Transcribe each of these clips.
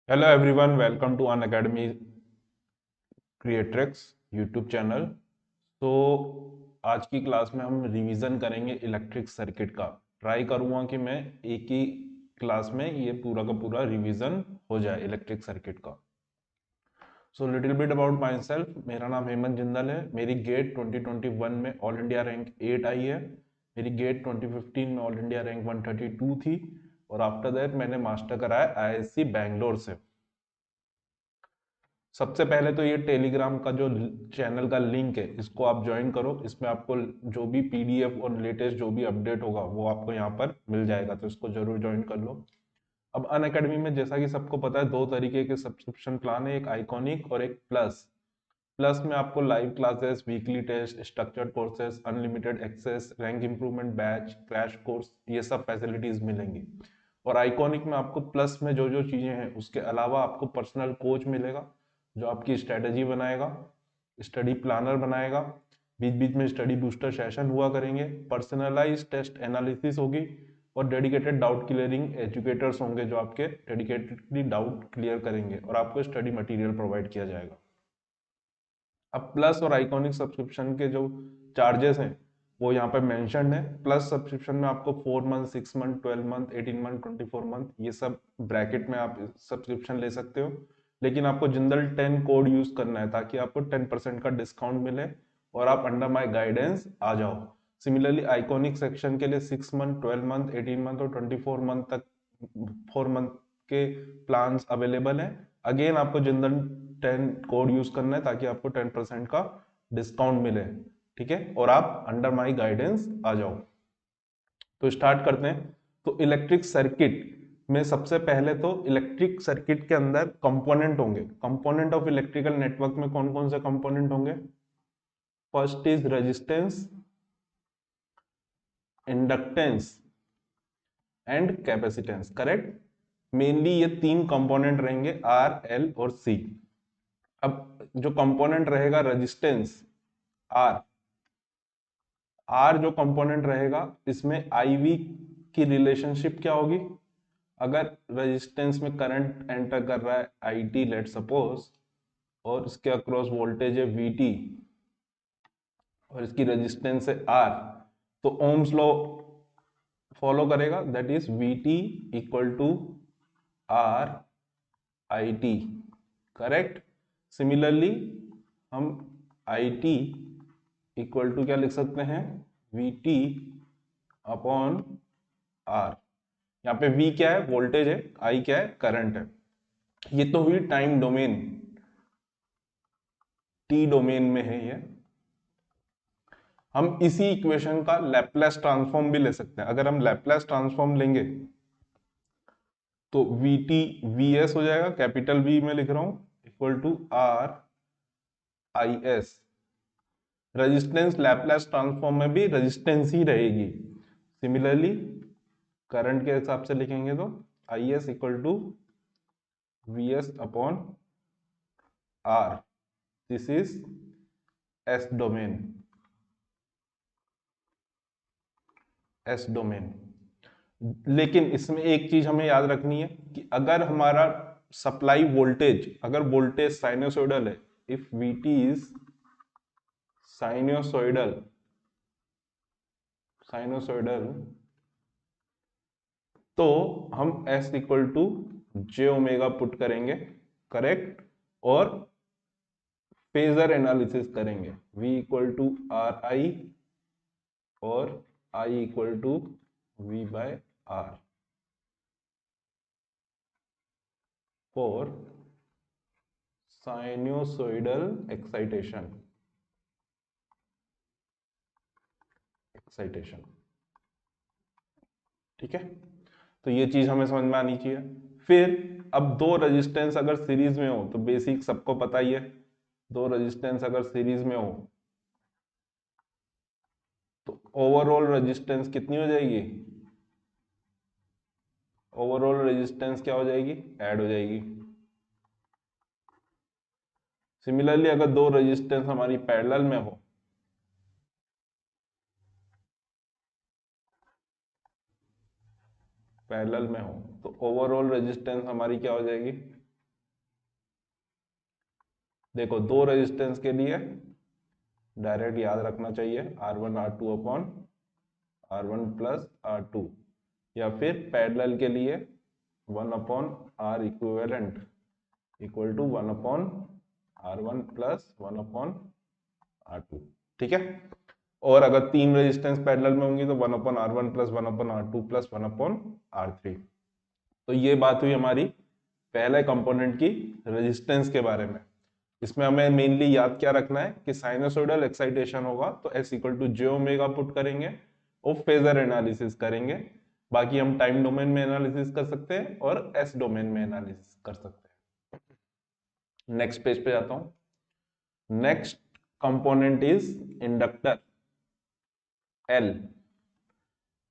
Hello everyone, welcome to Unacademy Creatrix YouTube channel. तो आज की क्लास में हम रिवीजन करेंगे इलेक्ट्रिक सर्किट का। ट्राई करूँगा कि मैं एक ही क्लास में ये पूरा का पूरा रिवीजन हो जाए इलेक्ट्रिक सर्किट का। So little bit about my self. मेरा नाम हेमंत जिंदल है। मेरी गेट 2021 में ऑल इंडिया रैंक 8 आई है। मेरी गेट 2015 में ऑल इंडिया रैंक 132 थी। और आफ्टर दैट मैंने मास्टर कराया आईआईएससी बैंगलोर से। सबसे पहले तो ये टेलीग्राम का जो चैनल का लिंक है, इसको आप ज्वाइन करो। इसमें आपको जो भी पीडीएफ और लेटेस्ट जो भी अपडेट होगा वो आपको यहाँ पर मिल जाएगा, तो इसको जरूर ज्वाइन कर लो। अब अन अकेडमी में जैसा कि सबको पता है, दो तरीके के सब्सक्रिप्शन प्लान है, एक आइकॉनिक और एक प्लस। प्लस में आपको live classes, weekly test, structured courses, unlimited access, rank improvement batch, crash course, ये सब फैसिलिटीज मिलेंगी। और आइकॉनिक में आपको प्लस में जो जो चीजें हैं उसके अलावा आपको पर्सनल कोच मिलेगा जो आपकी स्ट्रेटेजी बनाएगा, स्टडी प्लानर बनाएगा। बीच बीच में स्टडी बूस्टर सेशन हुआ करेंगे, पर्सनलाइज टेस्ट एनालिसिस होगी और डेडिकेटेड डाउट क्लियरिंग एजुकेटर्स होंगे जो आपके डेडिकेटेडली डाउट क्लियर करेंगे और आपको स्टडी मटेरियल प्रोवाइड किया जाएगा। अब प्लस और आइकॉनिक सब्सक्रिप्शन के जो चार्जेस हैं वो यहाँ पे मेंशन्ड है। प्लस सब्सक्रिप्शन में आपको 4 month, 6 month, 12 month, 18 month, 24 month, ये सब ब्रैकेट में आप सब्सक्रिप्शन ले सकते हो। लेकिन आपको जिंदल 10 कोड यूज करना है ताकि आपको 10% का डिस्काउंट मिले और आप अंडर माई गाइडेंस आ जाओ। सिमिलरली आइकॉनिक सेक्शन के लिए 6 मंथ, 12 मंथ, 18 मंथ और 24 मंथ तक 4 मंथ के प्लान अवेलेबल हैं। अगेन आपको जिंदल 10 कोड यूज करना है ताकि आपको 10% का डिस्काउंट मिले। ठीक है, और आप अंडर माई गाइडेंस आ जाओ। तो स्टार्ट करते हैं। तो इलेक्ट्रिक सर्किट में सबसे पहले तो इलेक्ट्रिक सर्किट के अंदर कंपोनेंट होंगे। कंपोनेंट ऑफ इलेक्ट्रिकल नेटवर्क में कौन कौन से कंपोनेंट होंगे? First is resistance, inductance and capacitance. Correct. Mainly ये तीन कंपोनेंट रहेंगे, आर, एल और सी। अब जो कंपोनेंट रहेगा रेजिस्टेंस, आर, आर जो कंपोनेंट रहेगा इसमें आई वी की रिलेशनशिप क्या होगी? अगर रेजिस्टेंस में करंट एंटर कर रहा है आई टी, लेट सपोज, और इसके अक्रॉस वोल्टेज है वी टी और इसकी रेजिस्टेंस है आर, तो ओम्स लॉ फॉलो करेगा, that is V T equal to R I T. Correct. Similarly हम आई टी इक्वल टू क्या लिख सकते हैं? V T upon R. यहाँ पे V क्या है? वोल्टेज है। I क्या है? करंट है। ये तो हुई टाइम डोमेन, टी डोमेन में है ये। हम इसी इक्वेशन का लैपलेस ट्रांसफॉर्म भी ले सकते हैं। अगर हम लैपलेस ट्रांसफॉर्म लेंगे तो वी टी वी एस हो जाएगा, कैपिटल V में लिख रहा हूं, equal to R I S. Resistance Laplace transform में भी रेजिस्टेंस ही रहेगी। सिमिलरली करंट के हिसाब से लिखेंगे तो I S equal to V S upon R. This is S domain, S domain. लेकिन इसमें एक चीज हमें याद रखनी है कि अगर हमारा सप्लाई वोल्टेज, अगर वोल्टेज साइनोसॉइडल है, if VT is sinusoidal, sinusoidal, तो हम S equal to J omega put करेंगे। करेक्ट। और फेजर एनालिसिस करेंगे, V equal to R I और I equal to V by R for sinusoidal excitation, excitation. ठीक है, तो ये चीज हमें समझ में आनी चाहिए। फिर अब दो रेजिस्टेंस अगर सीरीज में हो तो बेसिक सबको पता ही है, दो रेजिस्टेंस अगर सीरीज में हो तो ओवरऑल रेजिस्टेंस कितनी हो जाएगी? ओवरऑल रेजिस्टेंस क्या हो जाएगी? ऐड हो जाएगी। सिमिलरली अगर दो रेजिस्टेंस हमारी पैरेलल में हो, पैरेलल में हो, तो ओवरऑल रेजिस्टेंस हमारी क्या हो जाएगी? देखो दो रेजिस्टेंस के लिए डायरेक्ट याद रखना चाहिए R1 R2 upon R1 plus R2, या फिर पैरेलल के लिए 1 upon R equivalent equal to 1 upon R1 plus 1 upon R2। ठीक है, और अगर तीन रेजिस्टेंस पैरेलल में होंगी तो 1 upon R1 plus 1 upon R2 plus 1 upon R3। तो ये बात हुई हमारी पहले कंपोनेंट की रेजिस्टेंस के बारे में। इसमें हमें मेनली याद क्या रखना है कि साइनसोइडल एक्साइटेशन होगा तो S equal to J omega put करेंगे और फेजर एनालिसिस करेंगे। बाकी हम टाइम डोमेन में एनालिसिस कर सकते हैं और S डोमेन में एनालिसिस कर सकते हैं। नेक्स्ट पेज पे जाता हूं। Next component is inductor L।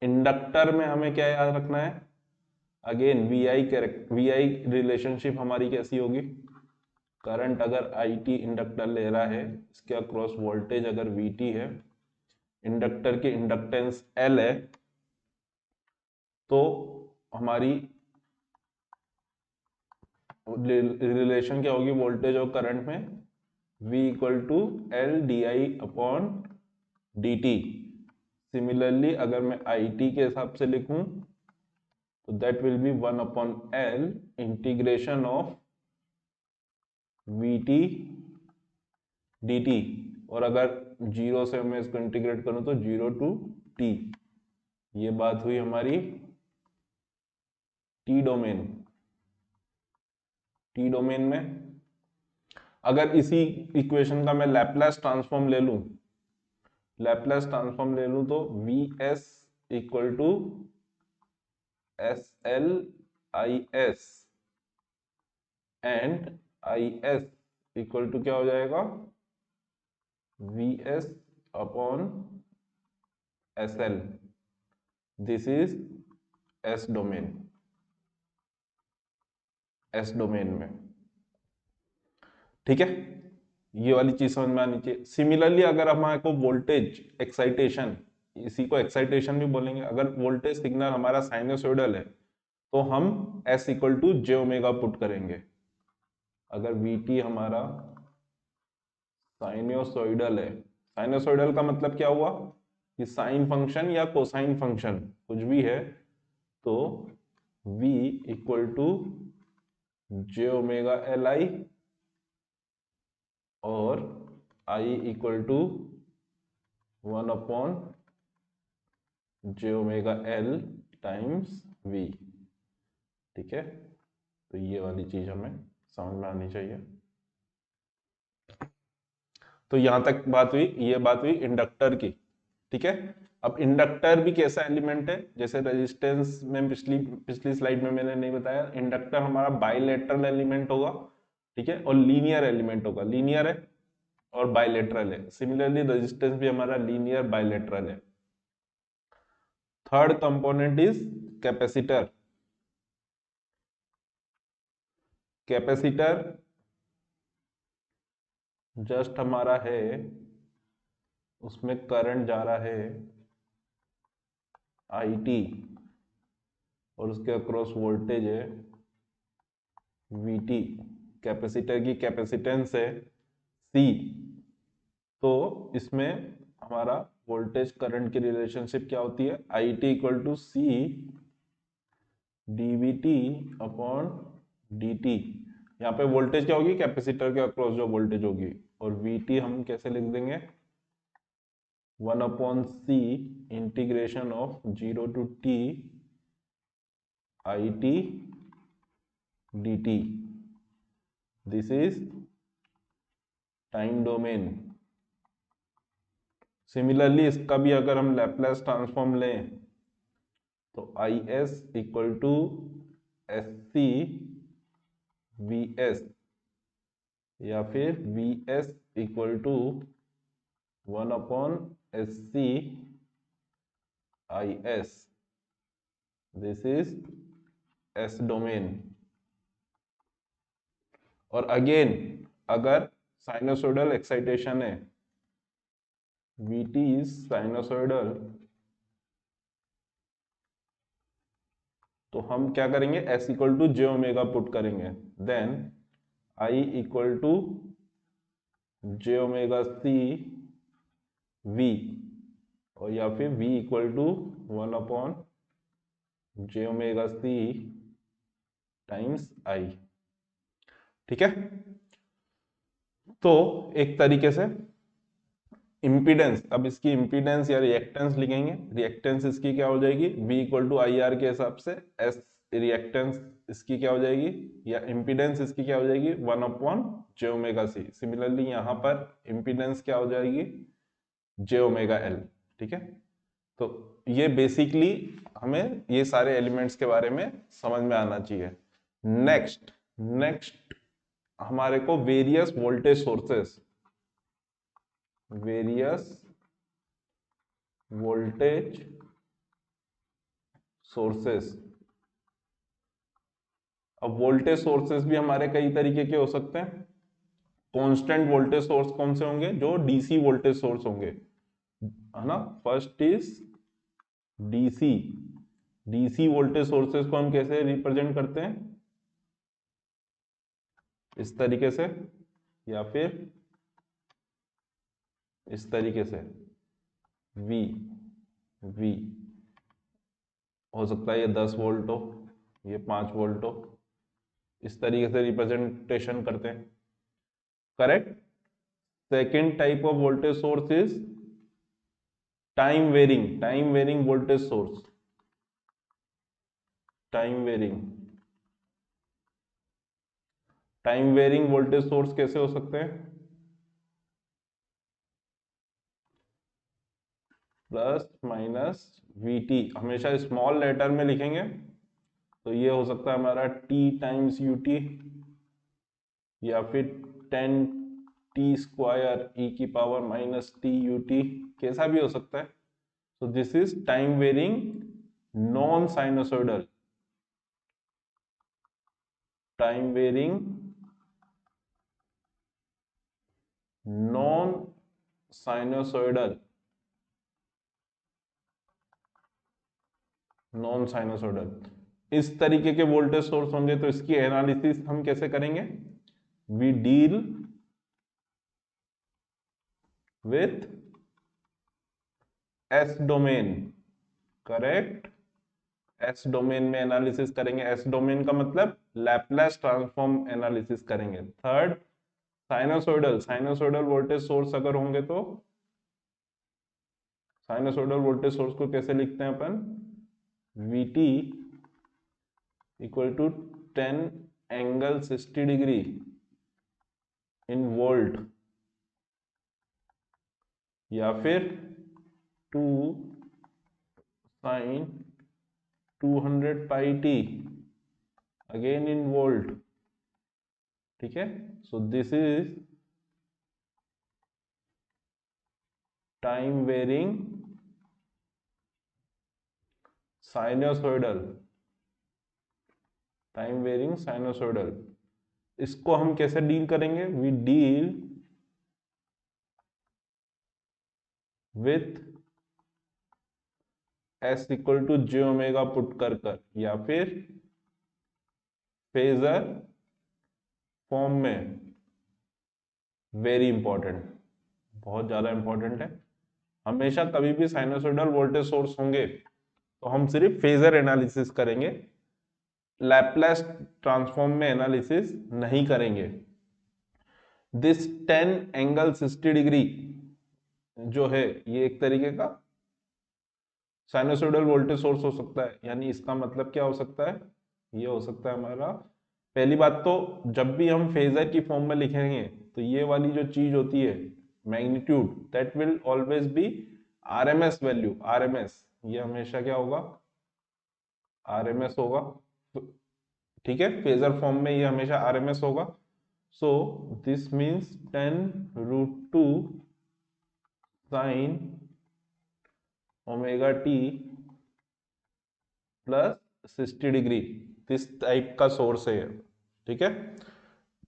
Inductor में हमें क्या याद रखना है, अगेन VI रिलेशनशिप हमारी कैसी होगी, करंट अगर IT इंडक्टर ले रहा है, इसके अक्रॉस वोल्टेज अगर VT है, इंडक्टर की इंडक्टेंस L है, तो हमारी रिलेशन क्या होगी वोल्टेज और करंट में, V equal to L DI upon DT। Similarly अगर मैं IT के हिसाब से लिखूं तो that will be 1 upon L integration of VT DT, और अगर जीरो से मैं इसको इंटीग्रेट करूं तो 0 टू T। ये बात हुई हमारी T डोमेन में। अगर इसी इक्वेशन का मैं लैपलेस ट्रांसफॉर्म ले लूं तो VS equal to SL IS and IS equal to क्या हो जाएगा, VS upon SL। This is S domain में। ठीक है, ये वाली चीज समझ में आनी चाहिए। सिमिलरली अगर हमारे को वोल्टेज एक्साइटेशन, इसी को एक्साइटेशन भी बोलेंगे, अगर वोल्टेज सिग्नल हमारा साइनसोइडल है तो हम S equal to J omega put करेंगे। अगर VT हमारा साइनोसोइडल है, साइनोसोइडल का मतलब क्या हुआ कि साइन फंक्शन या कोसाइन फंक्शन कुछ भी है, तो V equal to J omega LI और I equal to 1 upon J omega L times V। ठीक है, तो ये वाली चीज हमें समझ में आनी चाहिए। तो यहां तक बात हुई, ये बात हुई इंडक्टर की। ठीक है, अब इंडक्टर भी कैसा एलिमेंट है, जैसे रेजिस्टेंस में पिछली स्लाइड में मैंने नहीं बताया, इंडक्टर हमारा बाइलेटरल एलिमेंट होगा। ठीक है, और लीनियर एलिमेंट होगा, लीनियर है और बाइलेटरल है। सिमिलरली रेजिस्टेंस भी हमारा लीनियर बाइलेटरल है। Third component is capacitor. Capacitor just हमारा है, उसमें करंट जा रहा है IT और उसके अक्रॉस वोल्टेज है VT। कैपेसिटर की कैपेसिटेंस है C, तो इसमें हमारा वोल्टेज करंट की रिलेशनशिप क्या होती है, IT equal to C dVT upon DT। यहाँ पे वोल्टेज क्या होगी, कैपेसिटर के अक्रॉस जो वोल्टेज होगी, और VT हम कैसे लिख देंगे, 1 upon C integration of 0 to T IT DT। This is time domain. Similarly इसका भी अगर हम लैपलेस ट्रांसफॉर्म लें तो IS equal to SC VS, या फिर VS equal to 1 upon SC IS। This is S domain. और अगेन अगर साइनोसोइडल एक्साइटेशन है, VT इज साइनोसोइडल, तो हम क्या करेंगे, S equal to J omega put करेंगे, then I equal to J omega C V, और या फिर v इक्वल टू 1/जे ओमेगा सी टाइम्स आई। ठीक है, तो एक तरीके से इम्पीडेंस, अब इसकी इम्पीडेंस या रिएक्टेंस लिखेंगे। रिएक्टेंस इसकी क्या हो जाएगी, v equal to I R के हिसाब से s रिएक्टेंस इसकी क्या हो जाएगी, या इम्पीडेंस इसकी क्या हो जाएगी 1/जे ओमेगा सी। सिमिलरली यहाँ पर इम्पीडेंस क्या हो जाएगी जे ओमेगा एल। ठीक है, तो ये बेसिकली हमें ये सारे एलिमेंट्स के बारे में समझ में आना चाहिए। नेक्स्ट हमारे को various voltage sources, various voltage sources. अब वोल्टेज सोर्सेस भी हमारे कई तरीके के हो सकते हैं। कांस्टेंट वोल्टेज सोर्स कौन से होंगे, जो डीसी वोल्टेज सोर्स होंगे, है ना। First is DC. DC voltage sources को हम कैसे रिप्रेजेंट करते हैं, इस तरीके से या फिर इस तरीके से, वी वी हो सकता है ये 10 वोल्ट हो, ये 5 वोल्ट हो, इस तरीके से रिप्रेजेंटेशन करते हैं। Correct. Second type of voltage source is time varying voltage source. Time varying voltage source कैसे हो सकते हैं, प्लस माइनस वीटी, हमेशा स्मॉल लेटर में लिखेंगे। तो ये हो सकता है हमारा टी टाइम्स यूटी, या फिर 10t² e की पावर माइनस टी यूटी, कैसा भी हो सकता है। तो this is time varying non sinusoidal, time varying non sinusoidal, इस तरीके के वोल्टेज सोर्स होंगे। तो इसकी एनालिसिस हम कैसे करेंगे, we deal with S domain. Correct, S domain में एनालिसिस करेंगे। एस डोमेन का मतलब लैपलेस ट्रांसफॉर्म एनालिसिस करेंगे। थर्ड, साइनोसॉइडल वोल्टेज सोर्स अगर होंगे तो साइनोसॉइडल वोल्टेज सोर्स को कैसे लिखते हैं अपन, Vt equal to 10 angle 60 degree in volt, या फिर 2 sine 200 pi T again in volt. ठीक है, so this is time varying sinusoidal. इसको हम कैसे डील करेंगे, we deal with S equal to J omega put कर, या फिर फेजर फॉर्म में। वेरी इंपॉर्टेंट, बहुत ज्यादा इंपॉर्टेंट है। हमेशा कभी भी साइनोसॉइडल वोल्टेज सोर्स होंगे तो हम सिर्फ फेजर एनालिसिस करेंगे, लैपलेस ट्रांसफॉर्म में एनालिसिस नहीं करेंगे। दिस 10 एंगल 60 डिग्री जो है ये एक तरीके का साइनोसॉइडल वोल्टेज सोर्स हो सकता है। यानी इसका मतलब क्या हो सकता है, ये हो सकता है हमारा, पहली बात तो जब भी हम फेजर की फॉर्म में लिखेंगे तो ये वाली जो चीज होती है magnitude, that will always be RMS value. RMS ये हमेशा क्या होगा, आरएमएस होगा। ठीक है, फेजर फॉर्म में ये हमेशा आरएमएस होगा। So this means 10√2 sine omega T plus 60 degree, this type का सोर्स है। ठीक है,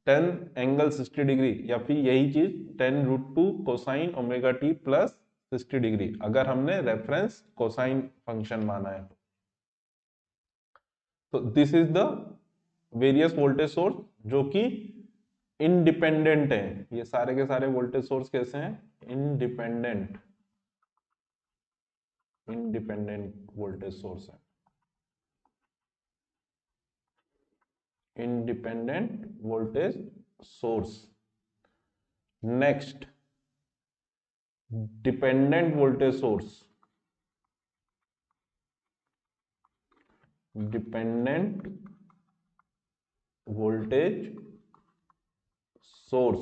10 एंगल 60 डिग्री, या फिर यही चीज 10√2 cosine omega T plus 60 degree, अगर हमने रेफरेंस कोसाइन फंक्शन माना है। तो this is the various voltage source जो कि इंडिपेंडेंट है, ये सारे के सारे वोल्टेज सोर्स कैसे हैं, इंडिपेंडेंट, इंडिपेंडेंट वोल्टेज सोर्स है, independent voltage source. Next, dependent voltage source, dependent voltage source.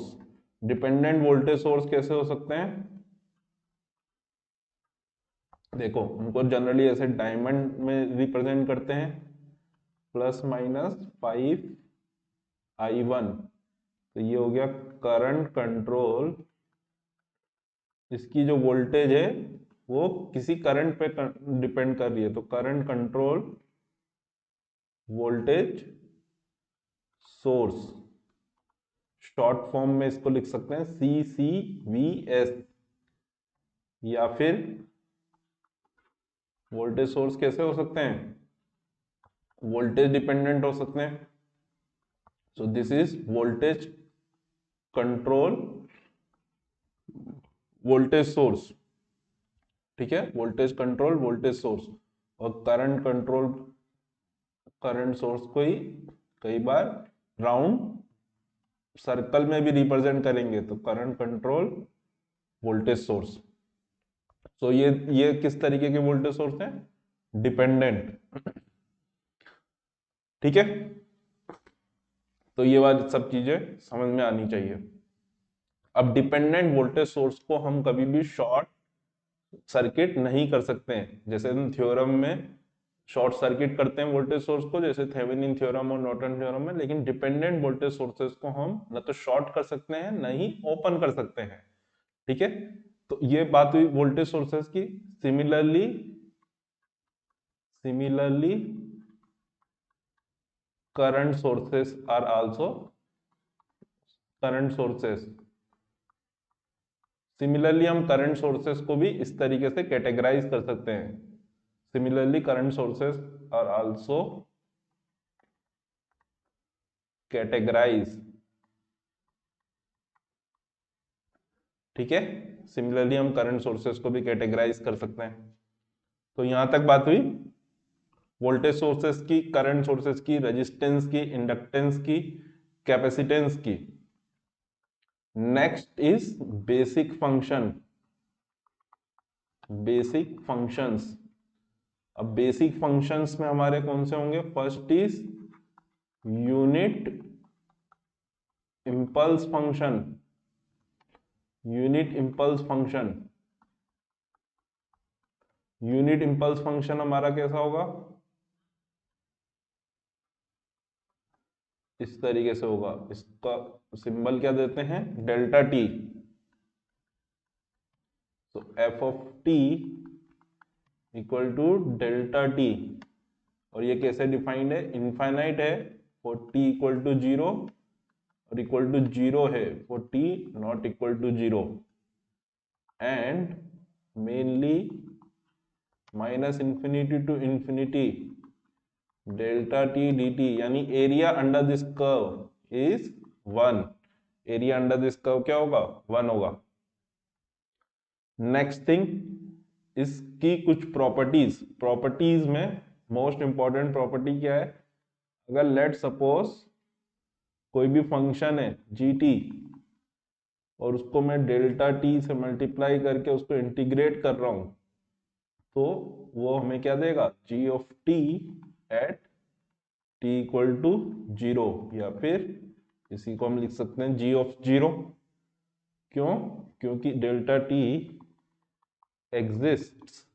Dependent voltage source कैसे हो सकते हैं, देखो उनको जनरली ऐसे डायमंड में रिप्रेजेंट करते हैं, +-5 I1, तो ये हो गया करंट कंट्रोल, इसकी जो वोल्टेज है वो किसी करंट पे डिपेंड कर रही है, तो current control voltage source, short form में इसको लिख सकते हैं CCVS, या फिर वोल्टेज सोर्स कैसे हो सकते हैं, वोल्टेज डिपेंडेंट हो सकते हैं। सो this is voltage control voltage source, ठीक है, वोल्टेज कंट्रोल वोल्टेज सोर्स। और करंट कंट्रोल करंट सोर्स को ही कई बार राउंड सर्कल में भी रिप्रेजेंट करेंगे, तो करंट कंट्रोल वोल्टेज सोर्स। सो ये किस तरीके के वोल्टेज सोर्स हैं, डिपेंडेंट, ठीक है। तो ये बात सब चीजें समझ में आनी चाहिए। अब डिपेंडेंट वोल्टेज सोर्स को हम कभी भी शॉर्ट सर्किट नहीं कर सकते हैं, जैसे हम थ्योरम में शॉर्ट सर्किट करते हैं वोल्टेज सोर्स को, जैसे थेवेनिन थ्योरम और नॉर्टन थ्योरम में, लेकिन डिपेंडेंट वोल्टेज सोर्सेस को हम न तो शॉर्ट कर सकते हैं न ही ओपन कर सकते हैं, ठीक है। तो ये बात हुई वोल्टेज सोर्सेस की। Similarly current sources are also current sources. Similarly हम करंट सोर्सेस को भी इस तरीके से कैटेगराइज कर सकते हैं, similarly current sources are also categorise, ठीक है। सिमिलरली हम करंट सोर्सेस को भी कैटेगराइज कर सकते हैं। तो यहां तक बात हुई वोल्टेज सोर्सेस की, करंट सोर्सेस की, रेजिस्टेंस की, इंडक्टेंस की, कैपेसिटेंस की। Next is basic function, basic functions. अब बेसिक फंक्शंस में हमारे कौन से होंगे, first is unit impulse function, unit impulse function. Unit impulse function हमारा कैसा होगा, इस तरीके से होगा, इसका सिंबल क्या देते हैं, डेल्टा टी। तो F of T equal to delta T, और ये कैसे डिफाइंड है, इनफाइनाइट है फॉर टी इक्वल टू 0, और इक्वल टू 0 है for T not equal to 0, and mainly -infinity to infinity delta T D T, यानी area under this curve is 1, area under this curve क्या होगा, 1 होगा। Next thing, इसकी कुछ properties, properties में most important property क्या है, अगर लेट सपोज कोई भी फंक्शन है जी टी, और उसको मैं डेल्टा टी से मल्टीप्लाई करके उसको इंटीग्रेट कर रहा हूं, तो वो हमें क्या देगा, G of T at T equal to 0, या फिर इसी को हम लिख सकते हैं जी ऑफ 0। क्यों, क्योंकि delta T exists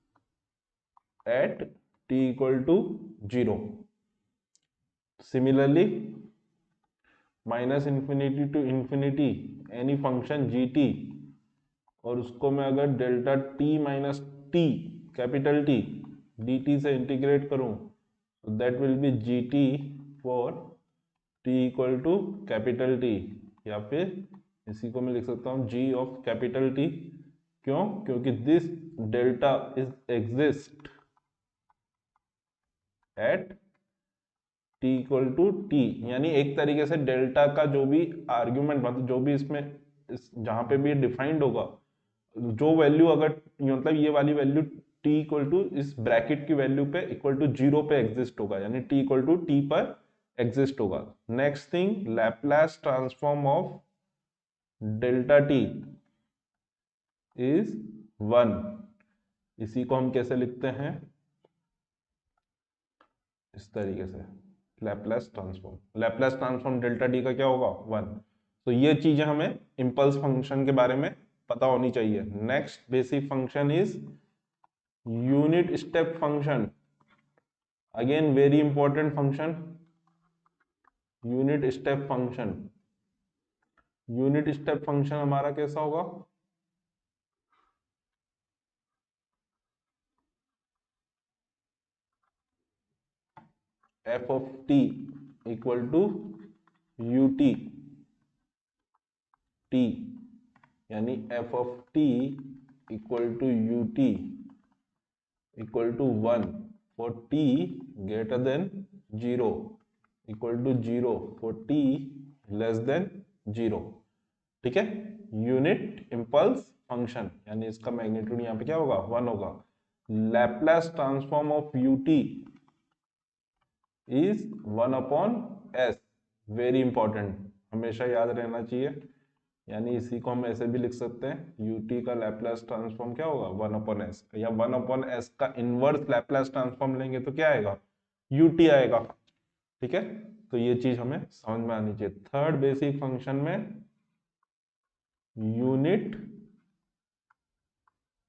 at T equal to 0। Similarly -इंफिनिटी to infinity any function G T, और उसको मैं अगर delta T minus T capital T D T से इंटीग्रेट करूं, तो that will be G T for T equal to capital T, या फिर इसी को मैं लिख सकता हूं जी ऑफ कैपिटल टी। क्यों, क्योंकि this delta is exist at T equal to T, यानी एक तरीके से डेल्टा का जो भी आर्ग्यूमेंट, मतलब जो भी इसमें जहां पे भी डिफाइंड होगा, जो वैल्यू अगर मतलब ये वाली वैल्यू टी इक्वल टू इस ब्रैकेट की वैल्यू पे इक्वल टू 0 पे एग्जिस्ट होगा, यानी टी इक्वल टू टी पर एग्जिस्ट होगा। Next thing, Laplace transform of delta T is 1। इसी को हम कैसे लिखते हैं, इस तरीके से, लैप्लास ट्रांसफॉर्म डेल्टा टी का क्या होगा, 1। तो ये चीजें हमें इंपल्स फंक्शन के बारे में पता होनी चाहिए। Next basic function is unit step function, again very important function, unit step function. Unit step function हमारा कैसा होगा, F of T equal to U T, T यानी F of T equal to U T equal to 1 for T greater than 0, equal to 0 for T less than 0। ठीक है, unit impulse function, यानी इसका magnitude यहाँ पे क्या होगा, 1 होगा। Laplace transform of U T is 1 upon S, very important, हमेशा याद रहना चाहिए। यानी इसी को हम ऐसे भी लिख सकते हैं, यूटी का लैप्लास ट्रांसफॉर्म क्या होगा, 1 अपॉन एस, या 1 अपॉन एस का इनवर्स लैप्लास ट्रांसफॉर्म लेंगे तो क्या आएगा, यूटी आएगा। ठीक है, तो ये चीज हमें समझ में आनी चाहिए। थर्ड बेसिक फंक्शन में unit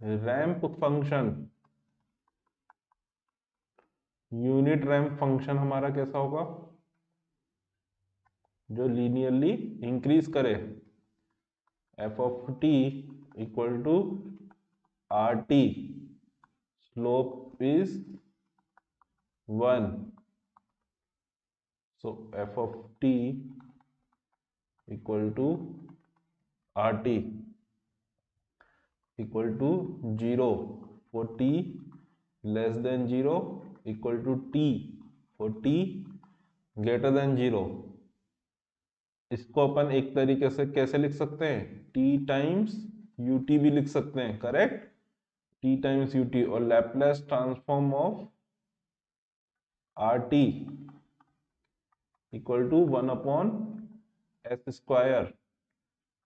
ramp function, unit ramp function हमारा कैसा होगा, जो लीनियरली इंक्रीज करे, f of T equal to r t, slope is 1, so f of t equal to rt equal to 0 for t less than 0, equal to t for t greater than 0। इसको अपन एक तरीके से कैसे लिख सकते हैं, t times ut भी लिख सकते हैं, करेक्ट, t टाइम्स ut, और Laplace transform of rt equal to 1 upon S square,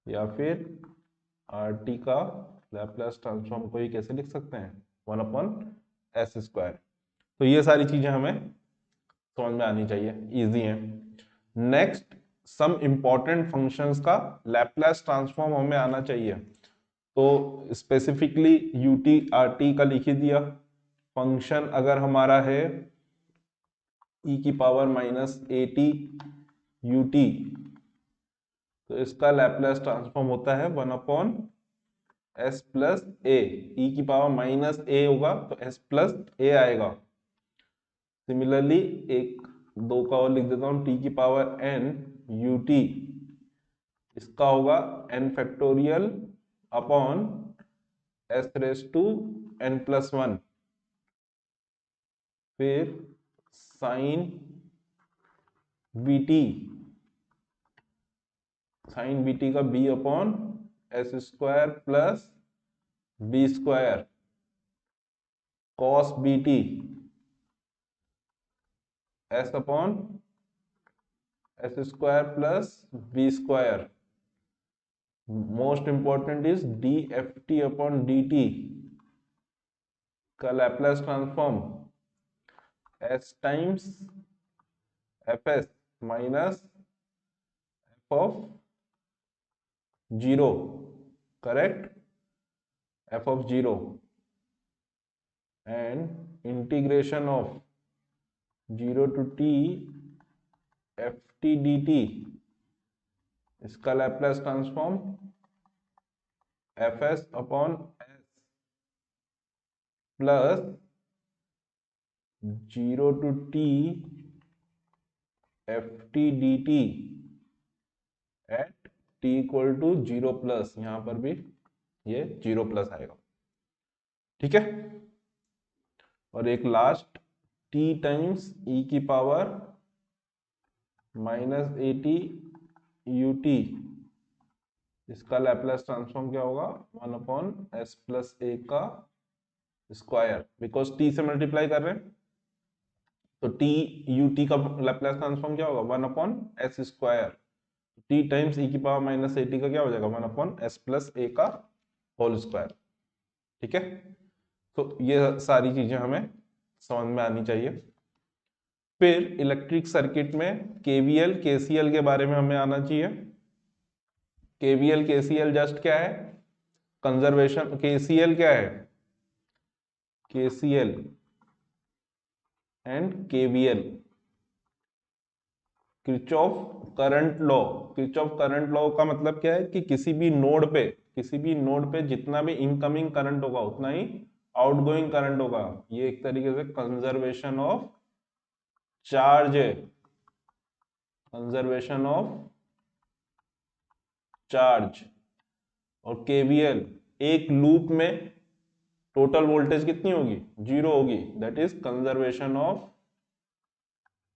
या फिर rt का लैप्लास ट्रांसफॉर्म को ही कैसे लिख सकते हैं, 1 अपॉन एस स्क्वायर। तो ये सारी चीजें हमें समझ में आनी चाहिए, इजी है। नेक्स्ट, सम इंपॉर्टेंट फंक्शंस का लैप्लास ट्रांसफॉर्म हमें आना चाहिए। तो स्पेसिफिकली यूटी आरटी का लिख ही दिया। फंक्शन अगर हमारा है e की power minus A T U T, तो इसका लैप्लास ट्रांसफॉर्म होता है 1 अपॉन एस प्लस ए, ई की पावर माइनस ए होगा तो एस प्लस ए आएगा। सिमिलरली एक दो का और लिख देता हूं, टी की पावर एन यू टी, इसका होगा N factorial upon S raise to N plus 1, फिर साइन बीटी, साइन बीटी का B upon S square plus B square, cos BT S upon S square plus B square. Most important is D F T upon D T का Laplace transform S times F S minus F of 0, correct, F of 0, and integration of 0 to T F T D T, इसका Laplace transform f s upon s plus 0 to T F T D t at T equal to 0 plus, यहां पर भी ये 0 plus आएगा। ठीक है, और एक लास्ट टी टाइम्स ई की power minus A T U T, इसका लैपलेस ट्रांसफॉर्म क्या होगा, 1/s+a का स्क्वायर, बिकॉज t से मल्टीप्लाई कर रहे हैं तो टी यू टी का लैपलेस ट्रांसफॉर्म क्या होगा, 1/s²। t टाइम्स e की पावर माइनस ए टी का क्या हो जाएगा, 1/s+a का होल स्क्वायर। ठीक है, तो ये सारी चीजें हमें समझ में आनी चाहिए। फिर इलेक्ट्रिक सर्किट में केवीएल केसीएल के बारे में हमें आना चाहिए। केवीएल केसीएल जस्ट क्या है, कंजर्वेशन। केसीएल क्या है, KCL and KVL, Kirchhoff current law. Kirchhoff current law का मतलब क्या है कि किसी भी नोड पे जितना भी इनकमिंग करंट होगा उतना ही आउटगोइंग करंट होगा। ये एक तरीके से कंजर्वेशन ऑफ चार्ज है, कंजर्वेशन ऑफ चार्ज। और केवीएल, एक लूप में टोटल वोल्टेज कितनी होगी, 0 होगी, that is conservation of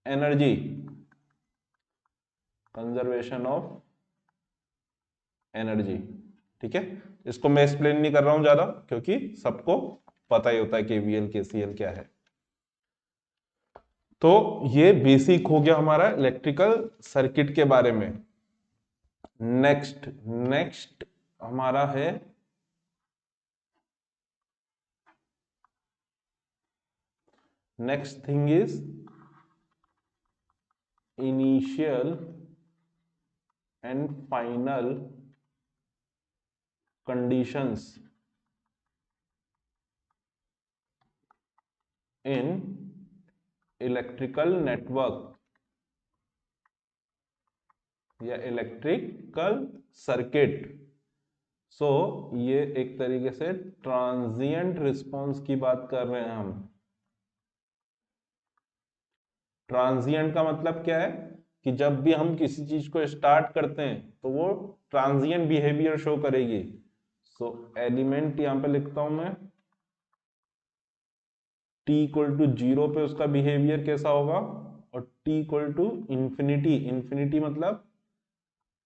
energy, conservation of energy. ठीक है, इसको मैं एक्सप्लेन नहीं कर रहा हूं ज्यादा क्योंकि सबको पता ही होता है केवीएल केसीएल क्या है। तो ये बेसिक हो गया हमारा इलेक्ट्रिकल सर्किट के बारे में। नेक्स्ट हमारा है next thing is initial and final conditions in electrical network या इलेक्ट्रिकल सर्किट। सो ये एक तरीके से ट्रांजिएंट रिस्पांस की बात कर रहे हैं हम। ट्रांजिएंट का मतलब क्या है कि जब भी हम किसी चीज को स्टार्ट करते हैं तो वो ट्रांजिएंट बिहेवियर शो करेगी। सो एलिमेंट यहां पे लिखता हूं मैं, t इक्वल टू 0 पे उसका बिहेवियर कैसा होगा, और t equal to infinity, infinity मतलब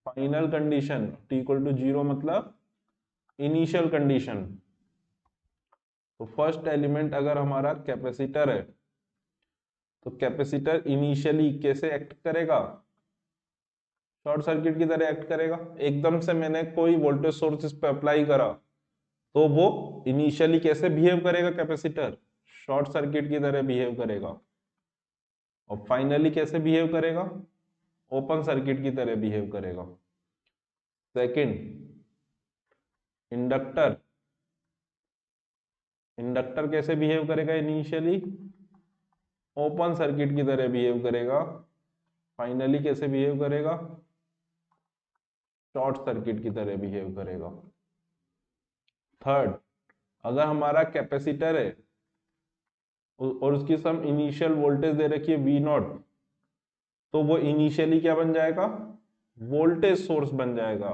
final condition, t equal to 0 मतलब इनिशियल कंडीशन। तो फर्स्ट एलिमेंट अगर हमारा कैपेसिटर है तो कैपेसिटर इनिशियली कैसे एक्ट करेगा, शॉर्ट सर्किट की तरह एक्ट करेगा। एकदम से मैंने कोई वोल्टेज सोर्स इस पे अप्लाई करा तो वो इनिशियली कैसे बिहेव करेगा, कैपेसिटर शॉर्ट सर्किट की तरह बिहेव करेगा। और फाइनली कैसे बिहेव करेगा, ओपन सर्किट की तरह बिहेव करेगा। सेकंड, इंडक्टर, इंडक्टर कैसे बिहेव करेगा, इनिशियली ओपन सर्किट की तरह बिहेव करेगा, फाइनली कैसे बिहेव करेगा, शॉर्ट सर्किट की तरह बिहेव करेगा। थर्ड, अगर हमारा कैपेसिटर है और उसकी सम इनिशियल वोल्टेज दे रखी है V0, तो वो इनिशियली क्या बन जाएगा, वोल्टेज सोर्स बन जाएगा,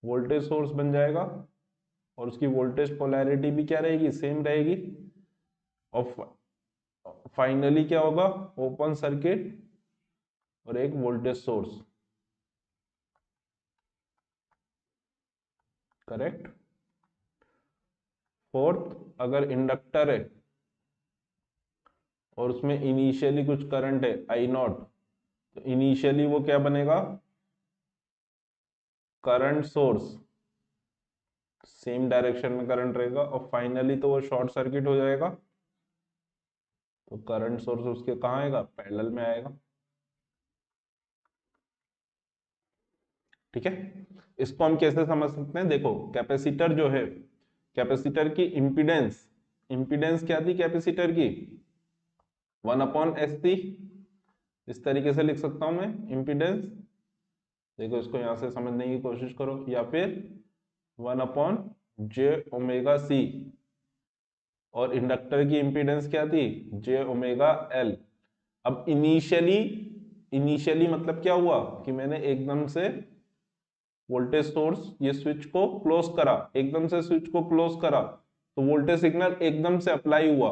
वोल्टेज सोर्स बन जाएगा। और उसकी वोल्टेज पोलैरिटी भी क्या रहेगी, सेम रहेगी। और फाइनली क्या होगा, ओपन सर्किट और एक वोल्टेज सोर्स। करेक्ट। फोर्थ, अगर इंडक्टर है और उसमें इनिशियली कुछ करंट है I0, तो इनिशियली वो क्या बनेगा, करंट सोर्स, सेम डायरेक्शन में करंट रहेगा। और फाइनली तो वो शॉर्ट सर्किट हो जाएगा, तो करंट सोर्स उसके कहाँ आएगा, पैरेलल में आएगा। ठीक है, इसको हम कैसे समझ सकते हैं, देखो कैपेसिटर जो है, कैपेसिटर की इंपीडेंस, इंपीडेंस क्या थी कैपेसिटर की, 1/SC, इस तरीके से लिख सकता हूं मैं इंपीडेंस। देखो इसको यहां से समझने की कोशिश करो, या फिर 1/jωC। और इंडक्टर की इंपीडेंस क्या थी, jωL। अब इनिशियली, इनिशियली मतलब क्या हुआ कि मैंने एकदम से वोल्टेज सोर्स ये स्विच को क्लोज करा, एकदम से स्विच को क्लोज करा तो वोल्टेज सिग्नल एकदम से अप्लाई हुआ।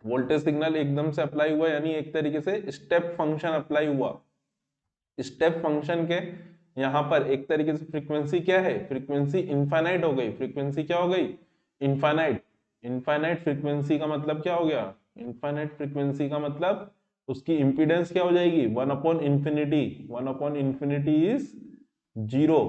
वोल्टेज सिग्नल एकदम से अप्लाई हुआ, यानी एक तरीके से स्टेप फंक्शन अप्लाई हुआ। स्टेप फंक्शन के यहां पर एक तरीके से फ्रीक्वेंसी क्या है, फ्रीक्वेंसी इनफाइनाइट हो गई। फ्रीक्वेंसी क्या हो गई, इनफाइनाइट। इनफाइनाइट फ्रीक्वेंसी का मतलब क्या हो गया, इनफाइनाइट फ्रीक्वेंसी का मतलब उसकी इंपीडेंस क्या हो जाएगी, 1/इंफिनिटी। 1/इंफिनिटी इज 0।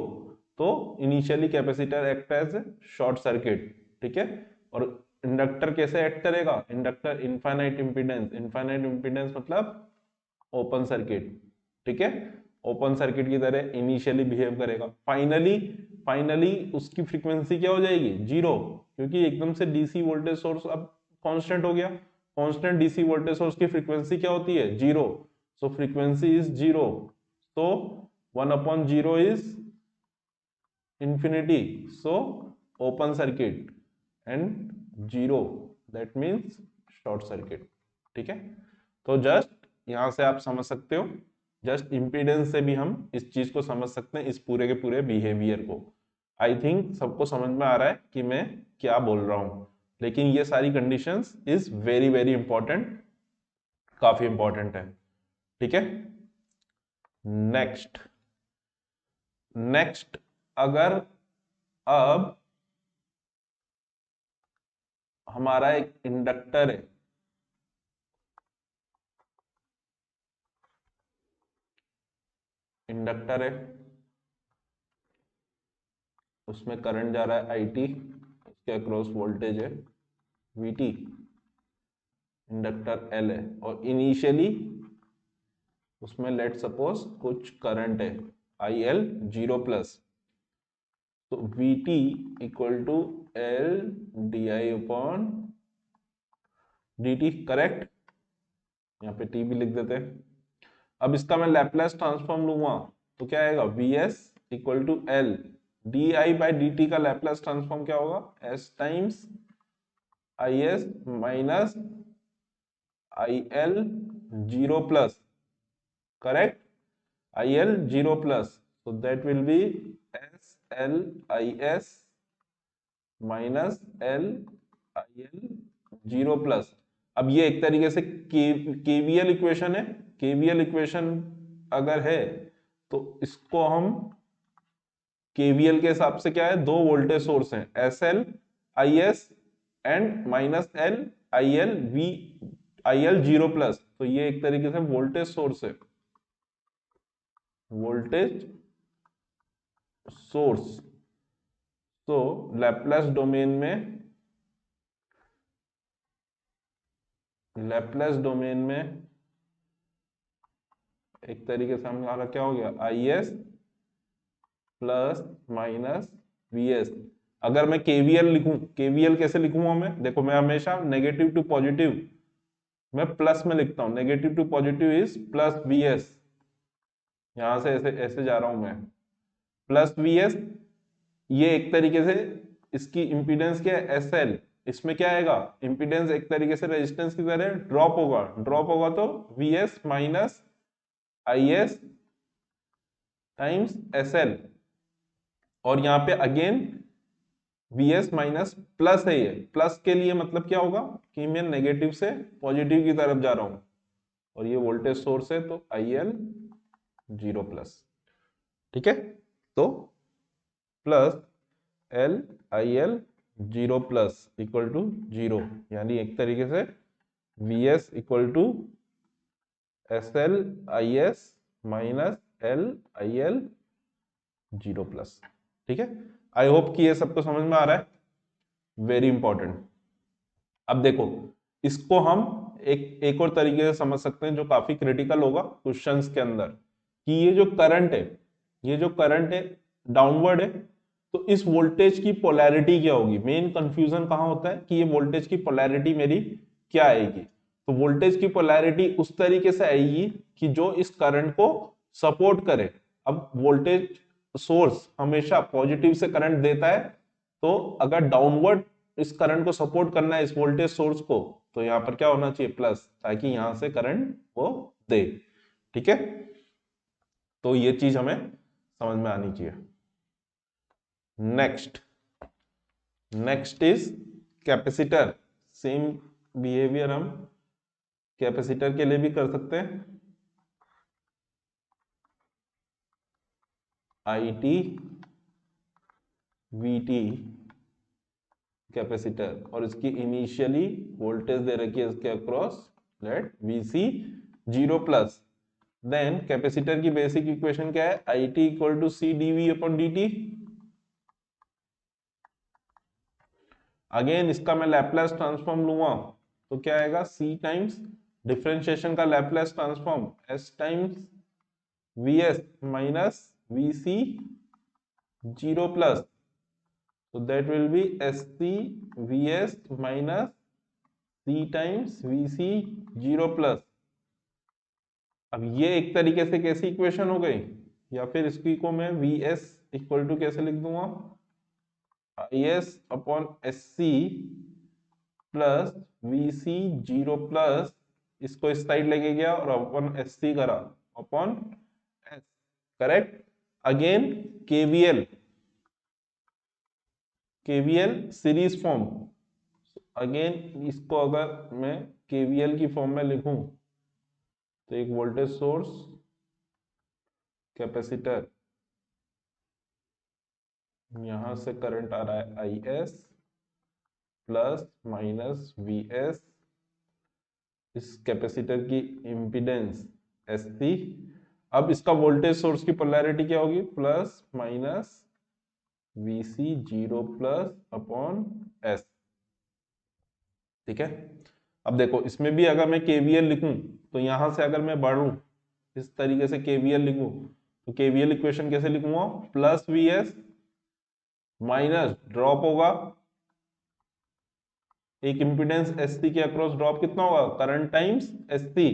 तो initially capacitor act as short circuit, ठीक है। और इंडक्टर कैसे एक्ट करेगा, inductor infinite impedance. Infinite impedance मतलब ओपन सर्किट, ठीक है। ओपन सर्किट की तरह इनिशियली बिहेव करेगा। फाइनली फाइनली उसकी फ्रीक्वेंसी क्या हो जाएगी, 0, क्योंकि एकदम से डीसी वोल्टेज सोर्स अब कांस्टेंट हो गया। कांस्टेंट डीसी वोल्टेज सोर्स की फ्रीक्वेंसी क्या होती है, 0। So frequency is 0। तो 1/0 is infinity. So open circuit and 0 that means short circuit, ठीक है। तो जस्ट यहां से आप समझ सकते हो, जस्ट इंपीडेंस से भी हम इस चीज को समझ सकते हैं, इस पूरे के पूरे बिहेवियर को। आई थिंक सबको समझ में आ रहा है कि मैं क्या बोल रहा हूं। लेकिन ये सारी conditions is very very important, काफी इंपॉर्टेंट है, ठीक है। नेक्स्ट नेक्स्ट अगर अब हमारा एक इंडक्टर है, इंडक्टर है, उसमें करंट जा रहा है IT, उसके अक्रॉस वोल्टेज है VT, इंडक्टर L है, और इनिशियली उसमें लेट सपोज कुछ करंट है IL 0+। तो VT equal to LdI/dt, correct. यहाँ पे T भी लिख देते हैं। अब इसका मैं लैपलेस ट्रांसफॉर्म लूंगा तो क्या आएगा, VS equal to L DI/dt का लैपलेस ट्रांसफॉर्म क्या होगा, S times IS minus IL 0+, correct. IL 0+, so that will be SLIS minus LIL 0+। अब ये एक तरीके से केवीएल इक्वेशन है। केवीएल इक्वेशन अगर है तो इसको हम केवीएल के हिसाब से क्या है, दो वोल्टेज सोर्स हैं SL IS and minus L IL V IL 0+। तो ये एक तरीके से वोल्टेज सोर्स है, वोल्टेज सोर्स। तो लैपलेस डोमेन में, लैपलेस डोमेन में एक तरीके से हमारा क्या हो गया, IS प्लस माइनस VS। अगर मैं KVL लिखूं, KVL कैसे लिखूंगा मैं, देखो मैं हमेशा नेगेटिव टू पॉजिटिव मैं प्लस में लिखता हूं। Negative to positive is plus VS, यहां से ऐसे ऐसे जा रहा हूं मैं, प्लस VS। ये एक तरीके से इसकी इंपीडेंस क्या है, SL। इसमें क्या आएगा, इंपीडेंस एक तरीके से रेजिस्टेंस की तरह ड्रॉप होगा, ड्रॉप होगा तो VS minus IS times SL। और यहाँ पे अगेन VS माइनस प्लस है, ये प्लस के लिए मतलब क्या होगा कि मैं नेगेटिव से पॉजिटिव की तरफ जा रहा हूं, और ये वोल्टेज सोर्स है तो IL 0+, ठीक है। तो प्लस LIL 0+ इक्वल टू 0, यानी एक तरीके से VS equal to SLIS minus LIL 0+, ठीक है। आई होप कि ये सबको समझ में आ रहा है, वेरी इंपॉर्टेंट। अब देखो इसको हम एक और तरीके से समझ सकते हैं जो काफी क्रिटिकल होगा क्वेश्चंस के अंदर, कि ये जो करंट है, ये जो करंट है डाउनवर्ड है, तो इस वोल्टेज की पोलैरिटी क्या होगी। मेन कंफ्यूजन कहां होता है कि ये वोल्टेज की पोलैरिटी मेरी क्या आएगी। तो वोल्टेज की पोलैरिटी उस तरीके से आएगी कि जो इस करंट को सपोर्ट करे। अब वोल्टेज सोर्स हमेशा पॉजिटिव से करंट देता है, तो अगर डाउनवर्ड इस करंट को सपोर्ट करना है इस वोल्टेज सोर्स को, तो यहां पर क्या होना चाहिए, प्लस, ताकि यहां से करंट वो दे, ठीक है। तो ये चीज हमें समझ में आनी चाहिए। Next next is capacitor. Same behaviour हम कैपेसिटर के लिए भी कर सकते हैं, i t v t capacitor, और इसकी इनिशियली वोल्टेज दे रखी है इसके across, let v c 0+। Then capacitor की बेसिक इक्वेशन क्या है, i T equal to c d v upon D t. Again इसका मैं लैपलेस ट्रांसफॉर्म लूंगा तो क्या आएगा, सी टाइम्स डिफरेंशिएशन का Laplace transform S times V S minus v c 0+, so that will be SC VS minus C times VC 0+। अब ये एक तरीके से कैसी इक्वेशन हो गई, या फिर इसकी को मैं VS इक्वल टू कैसे लिख दूंगा, IS upon SC plus VC 0+, इसको इस साइड लेके गया और अपॉन SC करा upon S, correct. Again KVL series form, again इसको अगर मैं KVL की फॉर्म में लिखूं तो एक वोल्टेज सोर्स कैपेसिटर, यहां से करंट आ रहा है IS प्लस माइनस VS, इस कैपेसिटर की इम्पीडेंस SC। अब इसका वोल्टेज सोर्स की पोलैरिटी क्या होगी, plus minus VC 0+ upon S, ठीक है। अब देखो इसमें भी अगर मैं KVL लिखूं तो यहां से अगर मैं बढ़ूं इस तरीके से KVL लिखूं तो KVL इक्वेशन कैसे लिखूंगा, प्लस VS माइनस ड्रॉप होगा, एक इंपिडेंस SC के अक्रॉस ड्रॉप कितना होगा, करंट टाइम्स SC,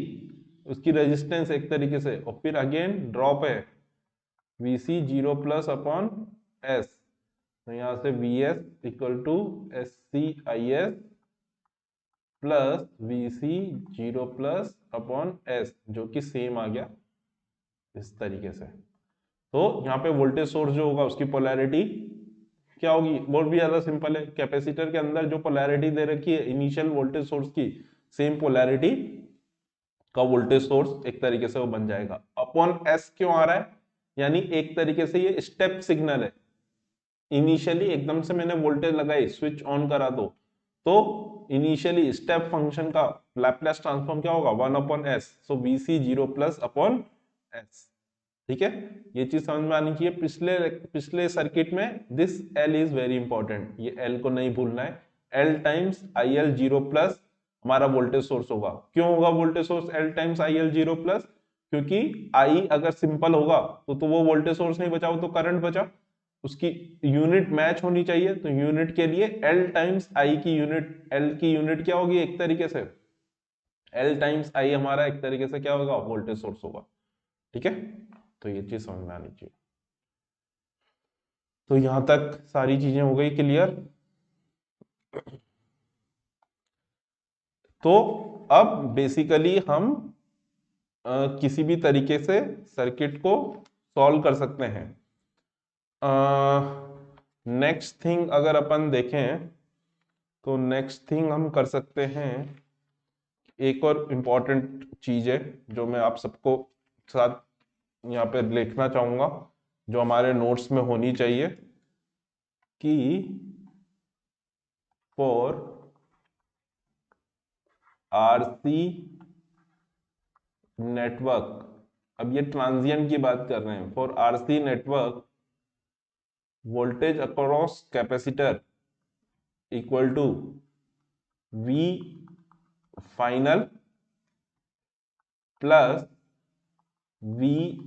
उसकी रेजिस्टेंस एक तरीके से, और फिर अगेन ड्रॉप है VC 0+ अपॉन S, तो यहां से VS equal to SC IS plus VC 0+ upon S, जो कि सेम आ गया इस तरीके से। तो यहाँ पे वोल्टेज सोर्स जो होगा उसकी पोलैरिटी क्या होगी, बहुत भी ज्यादा सिंपल है, कैपेसिटर के अंदर जो पोलैरिटी दे रखी है इनिशियल वोल्टेज सोर्स की, सेम पोलैरिटी का वोल्टेज सोर्स एक तरीके से वो बन जाएगा। अपॉन S क्यों आ रहा है, यानी एक तरीके से ये स्टेप सिग्नल है, इनिशियली एकदम से मैंने वोल्टेज लगाई स्विच ऑन करा तो इनिशियली स्टेप फंक्शन का लैपलेस ट्रांसफॉर्म क्या होगा, 1/s, सो VC 0+ अपॉन S, ठीक है। ये चीज समझ में आनी चाहिए। पिछले सर्किट में this L is very important, ये L को नहीं भूलना है, L टाइम्स IL 0+ हमारा वोल्टेज सोर्स होगा। क्यों होगा voltage source L times IL 0+, क्योंकि I अगर सिंपल होगा तो वो वोल्टेज सोर्स नहीं बचा, वो तो करंट बचा, उसकी यूनिट मैच होनी चाहिए, तो यूनिट के लिए L टाइम्स I की यूनिट, L की यूनिट क्या होगी, एक तरीके से L टाइम्स I हमारा एक तरीके से क्या होगा, वोल्टेज सोर्स होगा, ठीक है। तो ये चीज समझ में आनी चाहिए। तो यहां तक सारी चीजें हो गई क्लियर। तो अब बेसिकली हम किसी भी तरीके से सर्किट को सॉल्व कर सकते हैं। नेक्स्ट थिंग अगर अपन देखें तो नेक्स्ट थिंग हम कर सकते हैं, एक और इम्पॉर्टेंट चीज है जो मैं आप सबको साथ यहाँ पे लिखना चाहूंगा, जो हमारे नोट्स में होनी चाहिए, कि फॉर RC नेटवर्क, अब ये ट्रांजिएंट की बात कर रहे हैं, for RC network voltage across capacitor equal to V final plus V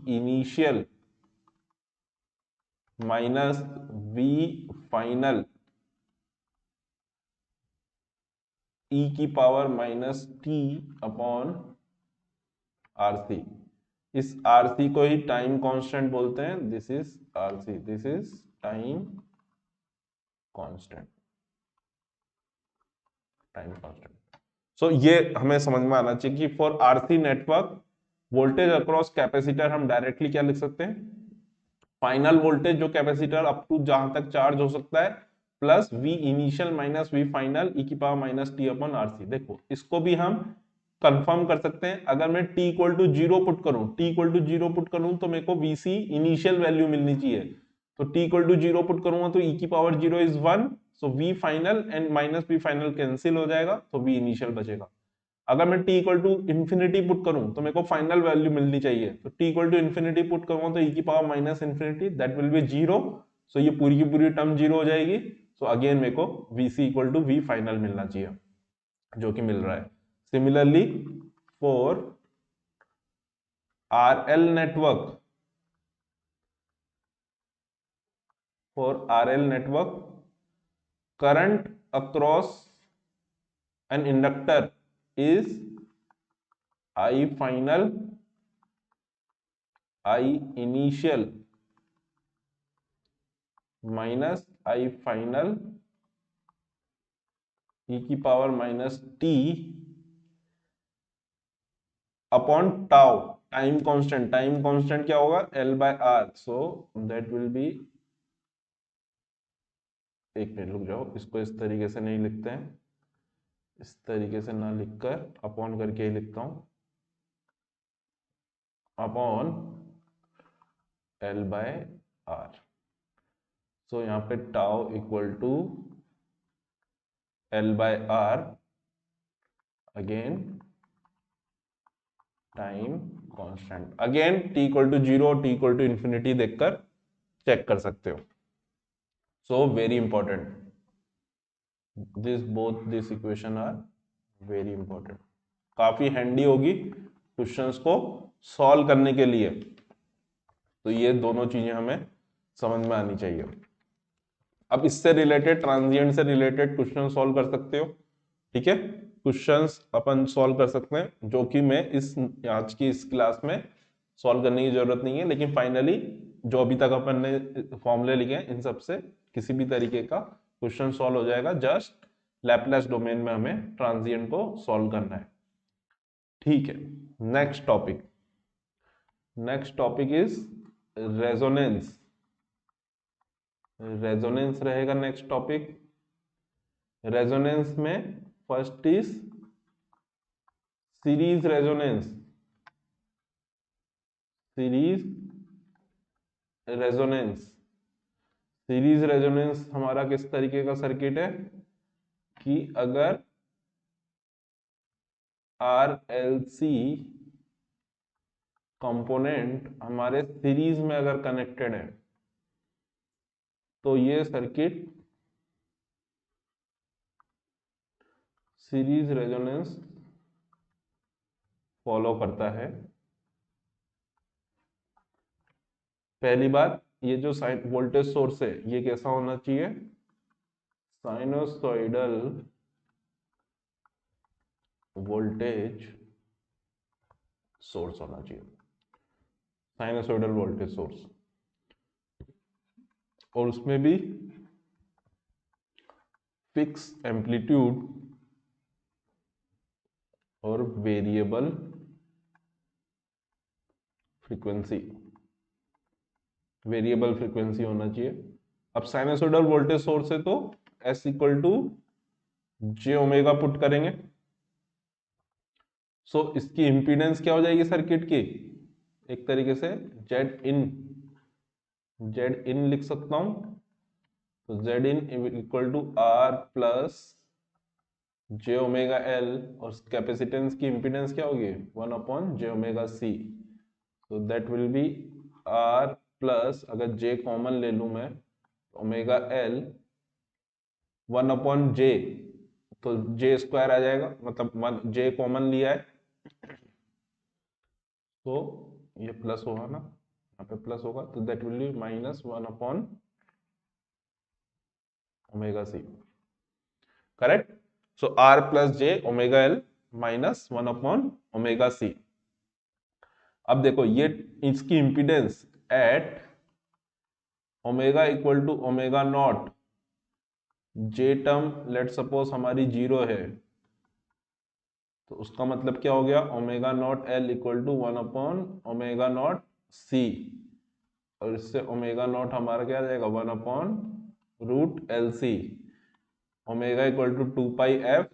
initial minus V final e की पावर -t अपॉन RC। इस RC को ही टाइम कांस्टेंट बोलते हैं, this is RC, this is time constant, time constant. So ये हमें समझ में आना चाहिए कि for RC network voltage across capacitor हम डायरेक्टली क्या लिख सकते हैं, फाइनल वोल्टेज जो कैपेसिटर अप टू जहां तक चार्ज हो सकता है plus V initial minus V final E की power minus T upon R C. देखो इसको भी हम कंफर्म कर सकते हैं। अगर मैं t equal to zero put करूं, t equal to zero put करूं तो मेरे को vc इनिशियल वैल्यू मिलनी चाहिए। तो t equal to zero put करूंगा तो e की power zero is one, so v final and minus v final cancel हो जाएगा, तो v इनिशियल बचेगा। अगर मैं t equal to infinity put करूं तो मेरे को फाइनल वैल्यू मिलनी चाहिए, तो t equal to infinity put करूंगा तो e की power minus infinity that will be zero, so ये पूरी की पूरी टर्म जीरो हो जाएगी। सो अगेन मेरे को vc equal to v final मिलना चाहिए, जो कि मिल रहा है। Similarly for RL network, for RL network, current across an inductor is I final, I initial minus I final e की power minus T upon tau, time constant. Time constant क्या होगा? L by R, so that will be, एक minute रुक जाओ, इसको इस तरीके से नहीं लिखते हैं, इस तरीके से ना लिखकर अपॉन करके ही लिखता हूं, upon L by R। So यहाँ पे tau equal to L by R, again time constant, again t equal to zero, t equal to infinity देखकर चेक कर सकते हो। So very important, this both this equation are very important, काफी handy होगी questions को solve करने के लिए। तो ये दोनों चीजें हमें समझ में आनी चाहिए। अब इससे रिलेटेड, ट्रांजिएंट से रिलेटेड क्वेश्चन सॉल्व कर सकते हो, ठीक है। क्वेश्चंस अपन सॉल्व कर सकते हैं जो कि मैं इस आज की इस क्लास में सॉल्व करने की जरूरत नहीं है, लेकिन फाइनली जो अभी तक अपन ने फॉर्मूले लिखे हैं इन सब से किसी भी तरीके का क्वेश्चन सॉल्व हो जाएगा। जस्ट लैपलेस डोमेन में हमें ट्रांजिएंट को सॉल्व करना है, ठीक है। Next topic, next topic is resonance. Resonance रहेगा नेक्स्ट टॉपिक। रेजोनेंस में first is series resonance. Series resonance, series resonance हमारा किस तरीके का सर्किट है कि अगर RLC कंपोनेंट हमारे सीरीज में अगर कनेक्टेड है तो ये सर्किट सीरीज रेजोनेंस फॉलो करता है। पहली बात, ये जो वोल्टेज सोर्स है ये कैसा होना चाहिए? साइनोसॉइडल वोल्टेज सोर्स होना चाहिए, साइनोसॉइडल वोल्टेज सोर्स, और उसमें भी फिक्स एम्पलीट्यूड और वेरिएबल फ्रीक्वेंसी, वेरिएबल फ्रीक्वेंसी होना चाहिए। अब साइनोसॉइडल वोल्टेज सोर्स है तो S equal to J omega put करेंगे। सो इसकी इंपीडेंस क्या हो जाएगी सर्किट की? एक तरीके से जेड इन लिख सकता हूं। तो z in equal to r plus J omega L, और कैपेसिटेंस की इंपीडेंस क्या होगी? 1 अपॉन जे ओमेगा सी। तो that will be r plus, अगर जे कॉमन ले लूं मैं, ओमेगा एल 1 अपॉन जे, तो जे स्क्वायर आ जाएगा, मतलब जे कॉमन लिया है तो ये प्लस होगा ना, यहाँ पे प्लस होगा, तो that will be minus 1 upon omega C, correct. So R plus J omega L minus 1 upon omega C. अब देखो ये इसकी impedance at omega equal to omega not, J term let suppose हमारी जीरो है, तो उसका मतलब क्या हो गया? Omega not L equal to 1 upon omega not C, और इससे ओमेगा नॉट हमारा क्या आ जाएगा? 1 upon root l C, omega equal to 2 pi f.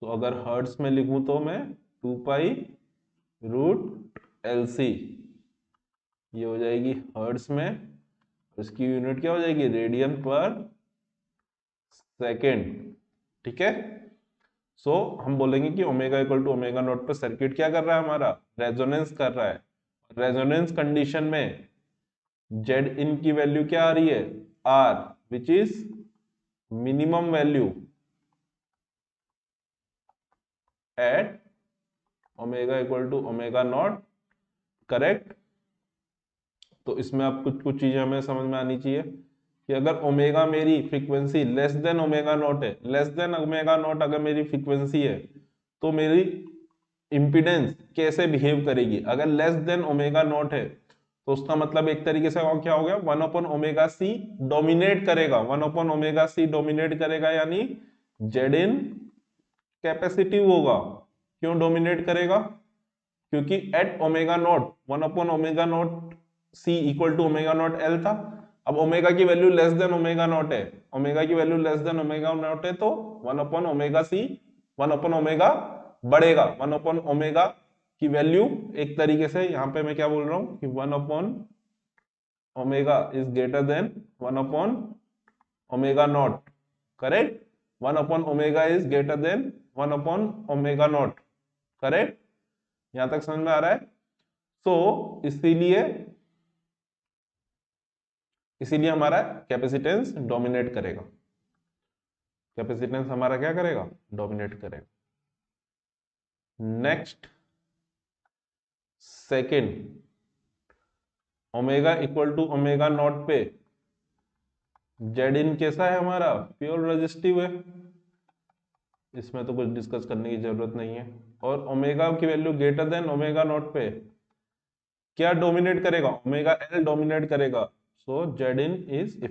तो अगर हर्ट्स में लिखूं तो मैं 2 पाई रूट एल सी, ये हो जाएगी हर्ट्स में, इसकी यूनिट क्या हो जाएगी, रेडियन पर सेकेंड। ठीक है। सो हम बोलेंगे कि omega equal to omega naught पर सर्किट क्या कर रहा है हमारा, रेजोनेंस कर रहा है। रेजोनेंस कंडीशन में जेड इन की वैल्यू क्या आ रही है, r, which is minimum value at omega equal to omega naught. Correct. तो इसमें अब कुछ कुछ चीजें हमें समझ में आनी चाहिए कि अगर ओमेगा मेरी frequency less than omega not है, लेस देन ओमेगा नॉट अगर मेरी फ्रीक्वेंसी है, तो मेरी इंपिडेंस कैसे बिहेव करेगी। अगर लेस देन ओमेगा नॉट है तो उसका मतलब एक तरीके से और क्या हो गया, 1/ओमेगा सी डोमिनेट करेगा, 1/ओमेगा सी डोमिनेट करेगा, यानी जेड इन कैपेसिटिव होगा। क्यों डोमिनेट करेगा, क्योंकि एट ओमेगा नॉट 1/ओमेगा not C equal to omega not L था। अब ओमेगा की value less than omega not है, ओमेगा की value less than omega not है, तो 1/ओमेगा सी, 1/ओमेगा बढ़ेगा, 1/ओमेगा की वैल्यू एक तरीके से यहां पे मैं क्या बोल रहा हूं कि 1/ओमेगा इज ग्रेटर देन 1/ओमेगा नॉट। करेक्ट। 1/ओमेगा इज ग्रेटर देन 1/ओमेगा नॉट। करेक्ट। यहां तक समझ में आ रहा है। तो इसीलिए इसीलिए हमारा कैपेसिटेंस डोमिनेट करेगा, कैपेसिटेंस हमारा क्या करेगा, डोमिनेट करेगा। Next, second, omega equal to omega naught पे जेड इन कैसा है हमारा, प्योर रेजिस्टिव है, इसमें तो कुछ डिस्कस करने की जरूरत नहीं है। और ओमेगा की value greater than omega naught पे क्या डोमिनेट करेगा, ओमेगा एल डोमिनेट करेगा। सो जेड इन इज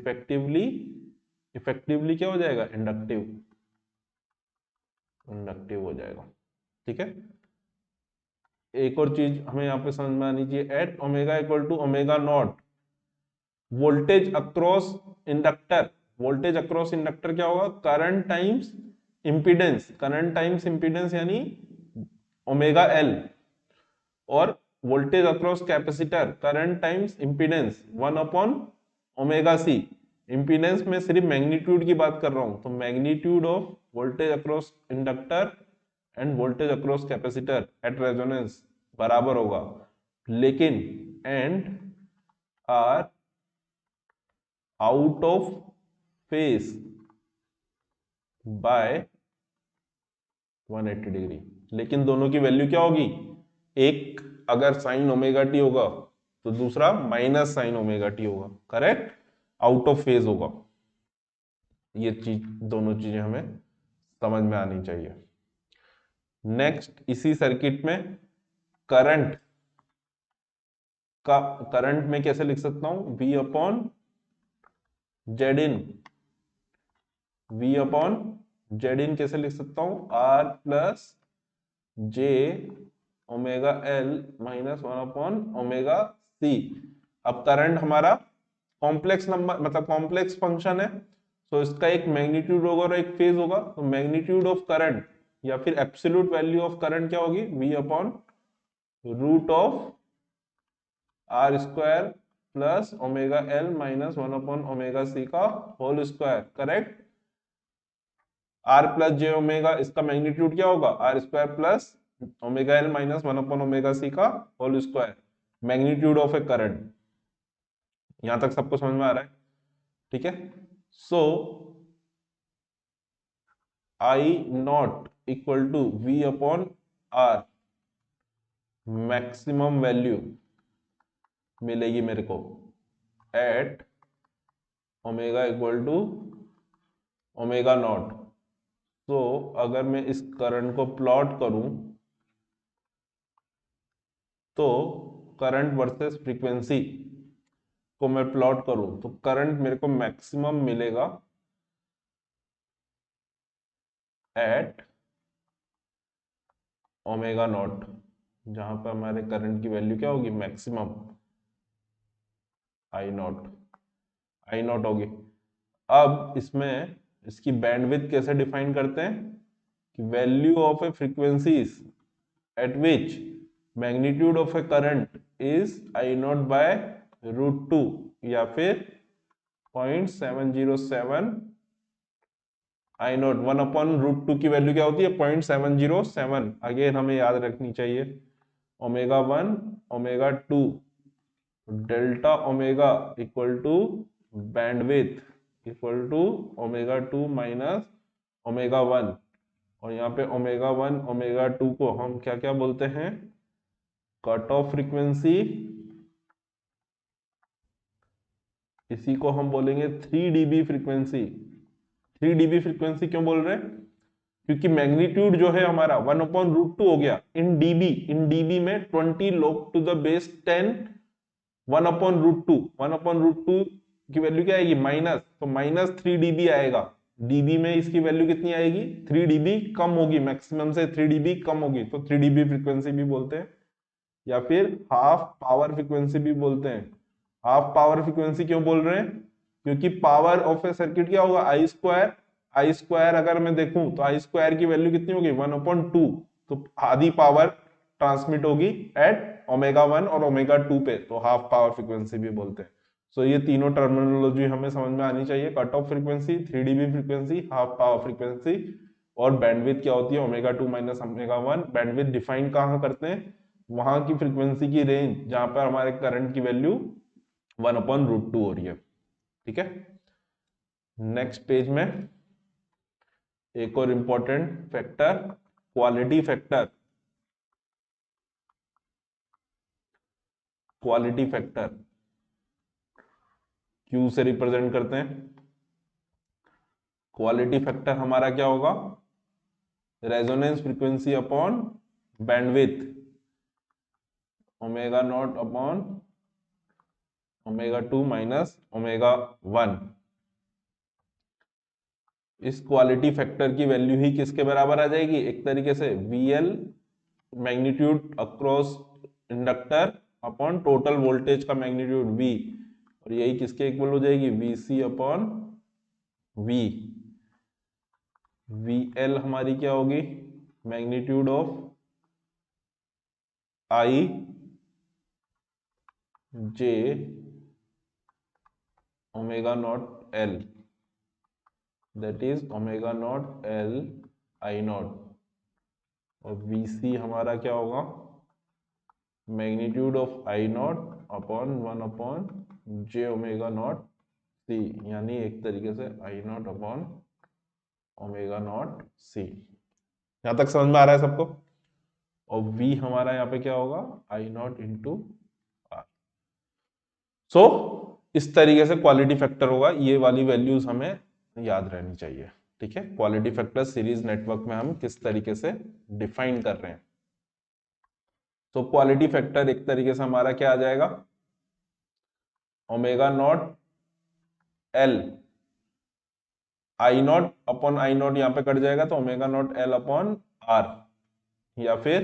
इफेक्टिवली क्या हो जाएगा, इंडक्टिव, इंडक्टिव हो जाएगा। ठीक है। एक और चीज हमें यहाँ पे समझ में आनी चाहिए, at omega equal to omega not voltage across inductor, voltage across inductor क्या होगा, current times impedance, current times impedance यानी ओमेगा एल, और voltage across capacitor current times impedance 1/ओमेगा सी। इंपीडेंस में सिर्फ मैग्नीट्यूड की बात कर रहा हूं, तो magnitude of voltage across inductor and voltage across capacitor at resonance बराबर होगा, लेकिन and are out of phase by 180 degree. लेकिन दोनों की वैल्यू क्या होगी, एक अगर साइन ओमेगा टी होगा तो दूसरा माइनस साइन ओमेगा टी होगा। करेक्ट। आउट ऑफ फेज होगा। ये चीज, दोनों चीजें हमें समझ में आनी चाहिए। नेक्स्ट, इसी सर्किट में करंट का, करंट में कैसे लिख सकता हूं, V अपॉन जेड इन, V अपॉन जेड इन कैसे लिख सकता हूं, R प्लस जे ओमेगा एल माइनस 1/ओमेगा सी। अब करंट हमारा कॉम्प्लेक्स नंबर, मतलब कॉम्प्लेक्स फंक्शन है, तो इसका एक मैग्नीट्यूड होगा और एक फेज होगा। तो मैग्नीट्यूड ऑफ करंट या फिर एब्सोल्यूट वैल्यू ऑफ करंट क्या होगी, V upon root of R square plus omega L minus 1/ओमेगा सी का whole square. Correct. R plus जे ओमेगा, इसका मैग्नीट्यूड क्या होगा, R square plus omega L minus 1/ओमेगा सी का whole square, magnitude of a current. यहां तक सबको समझ में आ रहा है। ठीक है। So I not equal to V upon R, maximum value मिलेगी मेरे को at omega equal to omega not. तो अगर मैं इस करंट को प्लॉट करूं तो करंट वर्सेस फ्रीक्वेंसी को मैं प्लॉट करूं तो करंट मेरे को मैक्सिमम मिलेगा एट ओमेगा नॉट, जहां पर हमारे करंट की वैल्यू क्या होगी, maximum I not. I not होगी। अब इसमें इसकी बैंडविड्थ कैसे डिफाइन करते हैं कि value of A frequencies at which magnitude of a current is I naught by √2 या फिर 0.707 आई नॉट 1/√2 की वैल्यू क्या होती है 0.707। अगेन हमें याद रखनी चाहिए ω1 ω2 delta omega equal to bandwidth equal to ω2 minus ω1। और यहाँ पे ω1 ω2 को हम क्या क्या बोलते हैं कट ऑफ फ्रीक्वेंसी, इसी को हम बोलेंगे 3 dB फ्रीक्वेंसी। 3 dB फ्रीक्वेंसी क्यों बोल रहे हैं क्योंकि मैग्नीट्यूड जो है हमारा 1/√2 हो गया इन डीबी में 20 log to the base 10 1/√2 की वैल्यू क्या आएगी माइनस, तो -3 dB आएगा। डीबी में इसकी वैल्यू कितनी आएगी 3 dB कम होगी, मैक्सिमम से 3 dB कम होगी, तो 3 dB फ्रीक्वेंसी भी बोलते हैं या फिर हाफ पावर फ्रीक्वेंसी भी बोलते हैं। हाफ पावर फ्रीक्वेंसी क्यों बोल रहे हैं क्योंकि पावर ऑफ ए सर्किट क्या होगा आई स्क्वायर अगर मैं देखूं तो आई स्क्वायर की वैल्यू कितनी होगी 1/2, तो आधी पावर ट्रांसमिट होगी एट ω1 और ω2 पे, तो हाफ पावर फ्रीक्वेंसी भी बोलते हैं। सो ये तीनों टर्मिनोलॉजी हमें समझ में आनी चाहिए, cut off frequency, 3 dB frequency, half power frequency और बैंडविड्थ क्या होती है ω2 माइनस ω1। बैंडविड्थ डिफाइन कहाँ करते हैं वहां की फ्रीक्वेंसी की रेंज जहां पर हमारे करंट की वैल्यू 1/√2 हो रही है। ठीक है, नेक्स्ट पेज में एक और important factor quality factor. Quality factor Q से रिप्रेजेंट करते हैं। क्वालिटी फैक्टर हमारा क्या होगा resonance frequency upon bandwidth ω0 upon ω2 minus ω1। इस क्वालिटी फैक्टर की वैल्यू ही किसके बराबर आ जाएगी एक तरीके से VL magnitude across inductor upon total voltage का मैग्नीट्यूड V, और यही किसके इक्वल हो जाएगी VC अपॉन V। VL हमारी क्या होगी magnitude of I J ω0L, that is ω0L I0, और VC हमारा क्या होगा magnitude of I0 upon 1/j⍵0C, यानी एक तरीके से I0 अपॉन ω0C। यहां तक समझ में आ रहा है सबको। और V हमारा यहाँ पे क्या होगा I0 इंटू R। सो इस तरीके से क्वालिटी फैक्टर होगा, ये वाली वैल्यूज हमें याद रहनी चाहिए। ठीक है, क्वालिटी फैक्टर सीरीज नेटवर्क में हम किस तरीके से डिफाइन कर रहे हैं। तो क्वालिटी फैक्टर एक तरीके से हमारा क्या आ जाएगा ω0L I0 अपॉन I0 यहाँ पे कट जाएगा तो ω0L अपॉन R, या फिर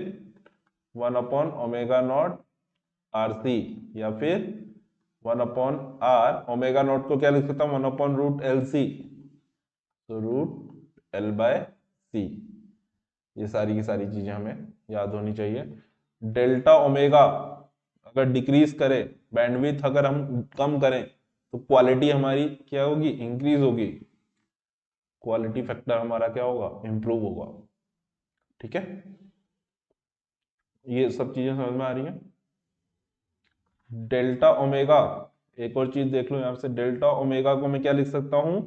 1/ω0RC, या फिर 1/R। ω0 को क्या लिख सकता हूँ 1/√LC, तो √L/C। ये सारी की सारी चीजें हमें याद होनी चाहिए। डेल्टा ओमेगा अगर डिक्रीज करे, बैंडविड्थ अगर हम कम करें, तो क्वालिटी हमारी क्या होगी इंक्रीज होगी, क्वालिटी फैक्टर हमारा क्या होगा इंप्रूव होगा। ठीक है, ये सब चीजें समझ में आ रही हैं। डेल्टा ओमेगा, एक और चीज देख लो यहां से, डेल्टा ओमेगा को मैं क्या लिख सकता हूं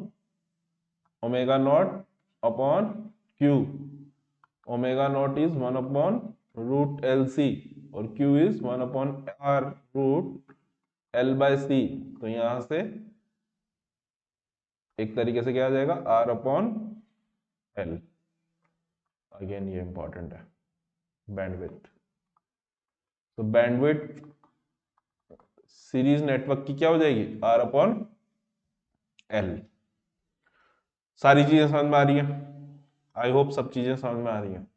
ω0 अपॉन Q। ω0 इज 1/√LC और Q इज 1/R√L/C, तो यहां से एक तरीके से क्या आ जाएगा R/L। अगेन ये इंपॉर्टेंट है बैंडविड्थ। तो बैंडविड्थ सीरीज नेटवर्क की क्या हो जाएगी R/L। सारी चीजें समझ में आ रही है, आई होप सब चीजें समझ में आ रही हैं।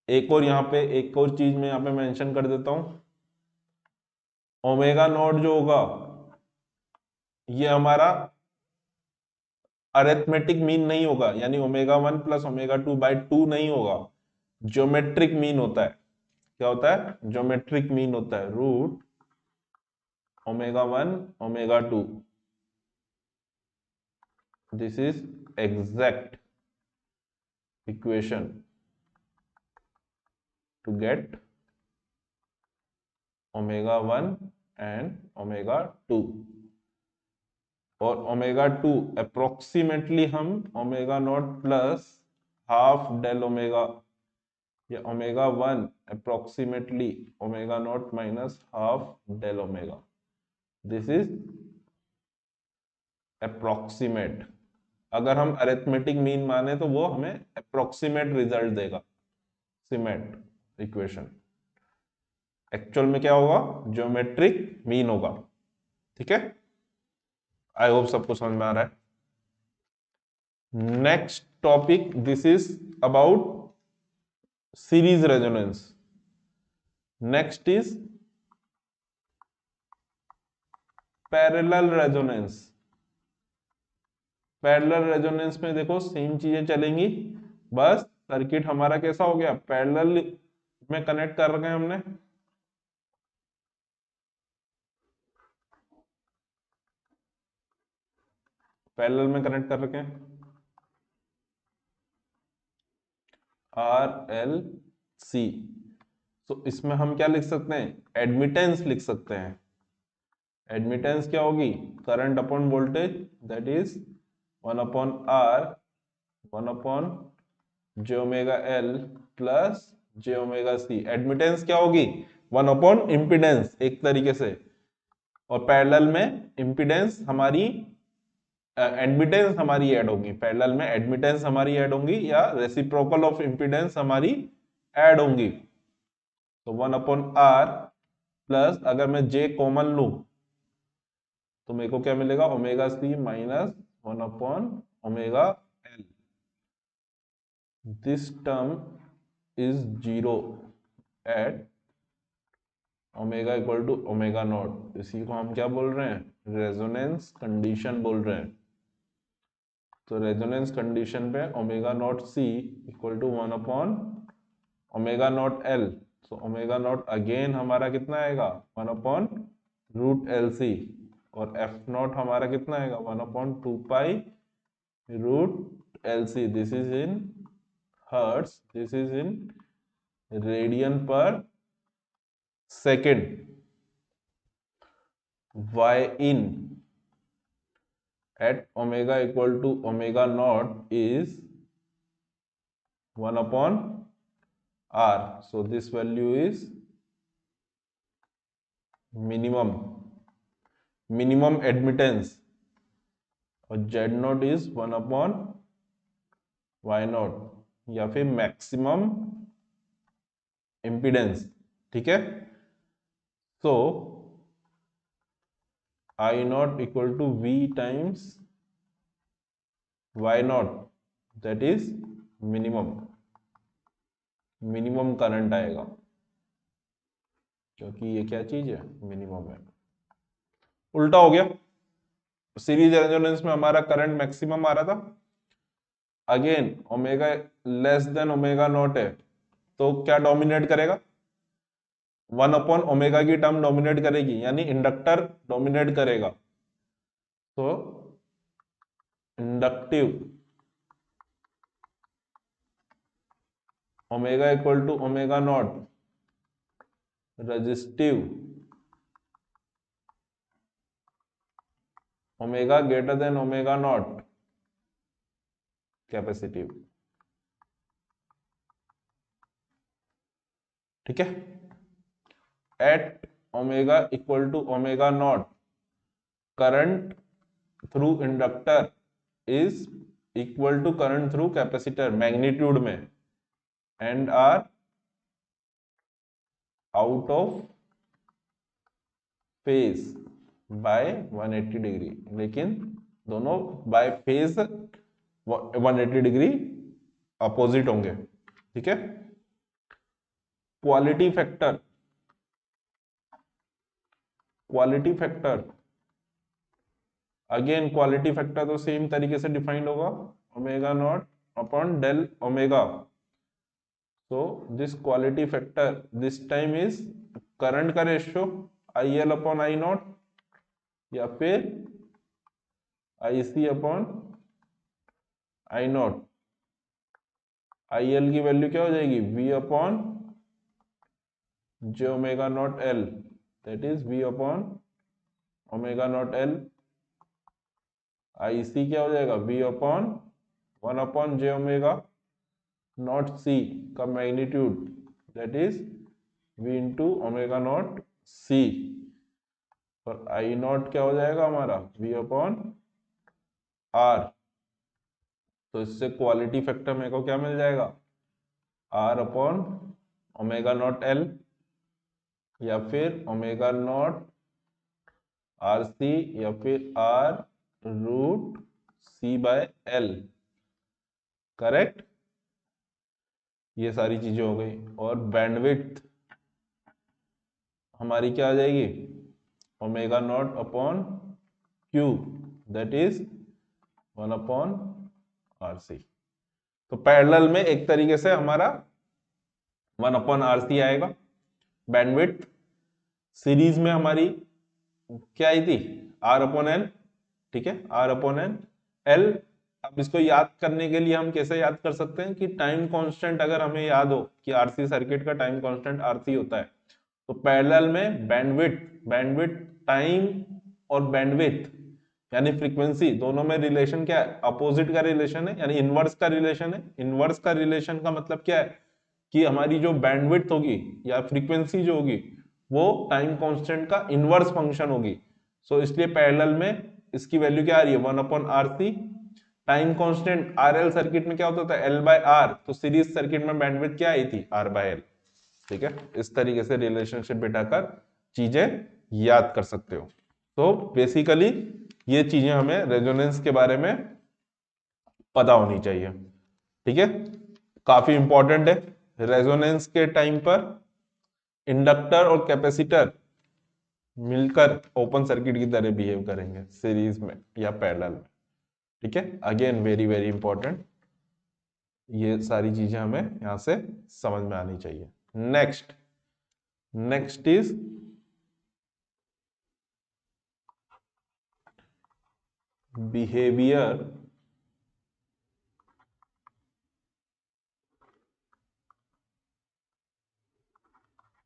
एक और यहाँ पे एक और चीज मैं यहाँ पे मेंशन कर देता हूं, ω0 जो होगा ये हमारा अरिथमेटिक मीन नहीं होगा, यानी ओमेगा 1 प्लस ओमेगा 2 बाई 2 नहीं होगा, ज्योमेट्रिक मीन होता है। क्या होता है? ज्योमेट्रिक मीन होता है, root omega 1 omega 2। This is exact equation to get omega 1 and omega 2। और ओमेगा 2 अप्रोक्सीमेटली हम omega not plus half del omega, या omega 1 approximately omega not minus half del omega. This is approximate. अगर हम arithmetic mean माने तो वो हमें approximate result देगा, सीमेट इक्वेशन। एक्चुअल में क्या होगा? ज्योमेट्रिक मीन होगा। ठीक है, आई होप सबको समझ में आ रहा है। Next topic, this is about series resonance. Next is parallel resonance. Parallel resonance में देखो सेम चीजें चलेंगी, बस सर्किट हमारा कैसा हो गया? पैरेलल में कनेक्ट कर रखे हैं हमने। पैरेलल में कनेक्ट कर रखे हैं, RLC। तो इसमें हम क्या लिख सकते हैं? एडमिटेंस लिख सकते हैं। एडमिटेंस क्या होगी? Current upon voltage, that is 1/R 1 j omega L plus j omega C। Admittance क्या होगी? 1 इम्पिडेंस एक तरीके से। और पैरेलल में इम्पिडेंस हमारी, एडमिटेंस हमारी ऐड होगी। पैरेलल में एडमिटेंस हमारी ऐड होंगी, या रेसिप्रोकल ऑफ इम्पिडेंस हमारी ऐड होंगी। तो 1/R प्लस, अगर मैं J कॉमन लू तो मेरे को क्या मिलेगा? ओमेगा C माइनस 1/ओमेगा L। This term is 0 at omega equal to omega not. इसी को हम क्या बोल रहे हैं? रेजोनेंस कंडीशन बोल रहे हैं। तो रेजोनेंस कंडीशन पे omega not C equal to 1/ओमेगा not L। So omega not again हमारा कितना आएगा? 1/√LC। और एफ नॉट हमारा कितना आएगा? 1/2 pi √LC। This is in hertz, this is in radian per second. y in at omega equal to omega naught is 1/R. So this value is minimum admittance, और Z naught is 1/Y naught, या फिर maximum impedance. ठीक है, so I naught equal to V times Y naught, that is minimum current आएगा, क्योंकि ये क्या चीज है? मिनिमम है। उल्टा हो गया, सीरीज रेजोनेंस में हमारा करंट मैक्सिमम आ रहा था। Again omega less than omega not है, तो क्या डोमिनेट करेगा? 1/ओमेगा की टर्म डोमिनेट करेगी, यानी इंडक्टर डोमिनेट करेगा। तो inductive omega equal to omega not, resistive omega greater than omega not, capacitive. ठीक है, at omega equal to omega not current through inductor is equal to current through capacitor magnitude में, and are out of phase by 180 degree. लेकिन दोनों bye phase 180 degree opposite होंगे। ठीक है, quality factor, quality factor again quality factor तो same तरीके से defined होगा, omega not upon del omega. So this quality factor this time is current का ratio IL upon I not या फिर IC upon I not. IL की value क्या हो जाएगी, V upon J omega not L, that is V upon omega not L। IC क्या हो जाएगा, V upon 1 upon J omega not C का magnitude, that is V into omega not C। और आई not क्या हो जाएगा हमारा, V अपॉन R। तो इससे क्वालिटी फैक्टर मेरे को क्या मिल जाएगा, R upon omega not L या फिर ओमेगा नॉट RC या फिर R root C by L। Correct, ये सारी चीजें हो गई। और बैंडविड्थ हमारी क्या आ जाएगी, omega naught upon Q, that is 1 upon RC। तो पैरेलल में एक तरीके से हमारा 1 अपॉन RC आएगा। बैंडविड्थ सीरीज में हमारी क्या आई थी, R अपॉन L, ठीक है, R अपॉन L। अब इसको याद करने के लिए हम कैसे याद कर सकते हैं कि टाइम कांस्टेंट अगर हमें याद हो कि RC सर्किट का टाइम कांस्टेंट RC होता है, तो पैरेलल में बैंडविड्थ टाइम और बैंडविड्थ यानी फ्रीक्वेंसी दोनों में रिलेशन क्या है, अपोजिट का रिलेशन है, यानी इनवर्स का रिलेशन है। इनवर्स का रिलेशन का मतलब क्या है कि हमारी जो बैंडविड्थ होगी या फ्रीक्वेंसी जो होगी वो टाइम कांस्टेंट का इनवर्स फंक्शन होगी। सो इसलिए पैरेलल में इसकी वैल्यू क्या आ रही है, 1 upon RC। Time constant RL circuit में क्या होता था, L बाय R, तो सीरीज सर्किट में बैंडविड्थ क्या आई थी, R बाय L। ठीक है, इस तरीके से रिलेशनशिप बिठाकर चीजें याद कर सकते हो। तो बेसिकली ये चीजें हमें रेजोनेंस के बारे में पता होनी चाहिए। ठीक है, काफी इंपॉर्टेंट है। रेजोनेंस के टाइम पर इंडक्टर और कैपेसिटर मिलकर ओपन सर्किट की तरह बिहेव करेंगे सीरीज में या पैरेलल में। ठीक है, अगेन वेरी वेरी इंपॉर्टेंट, ये सारी चीजें हमें यहां से समझ में आनी चाहिए। Next is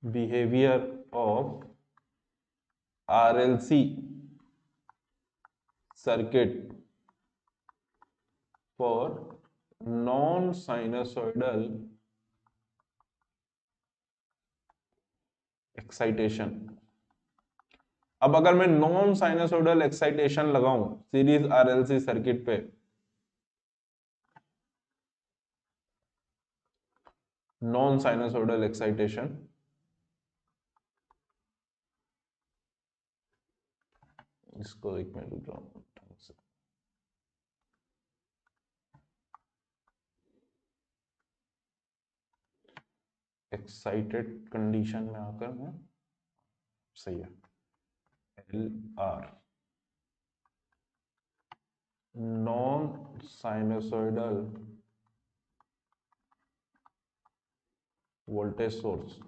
behaviour of RLC circuit for non-sinusoidal excitation। अब अगर मैं नॉन साइनसोइडल एक्साइटेशन लगाऊं सीरीज RLC सर्किट पे, नॉन साइनसोइडल एक्साइटेशन, इसको एक मिनट रुक जाओ, एक्साइटेड कंडीशन में आकर मैं, सही है, LR non sinusoidal voltage source.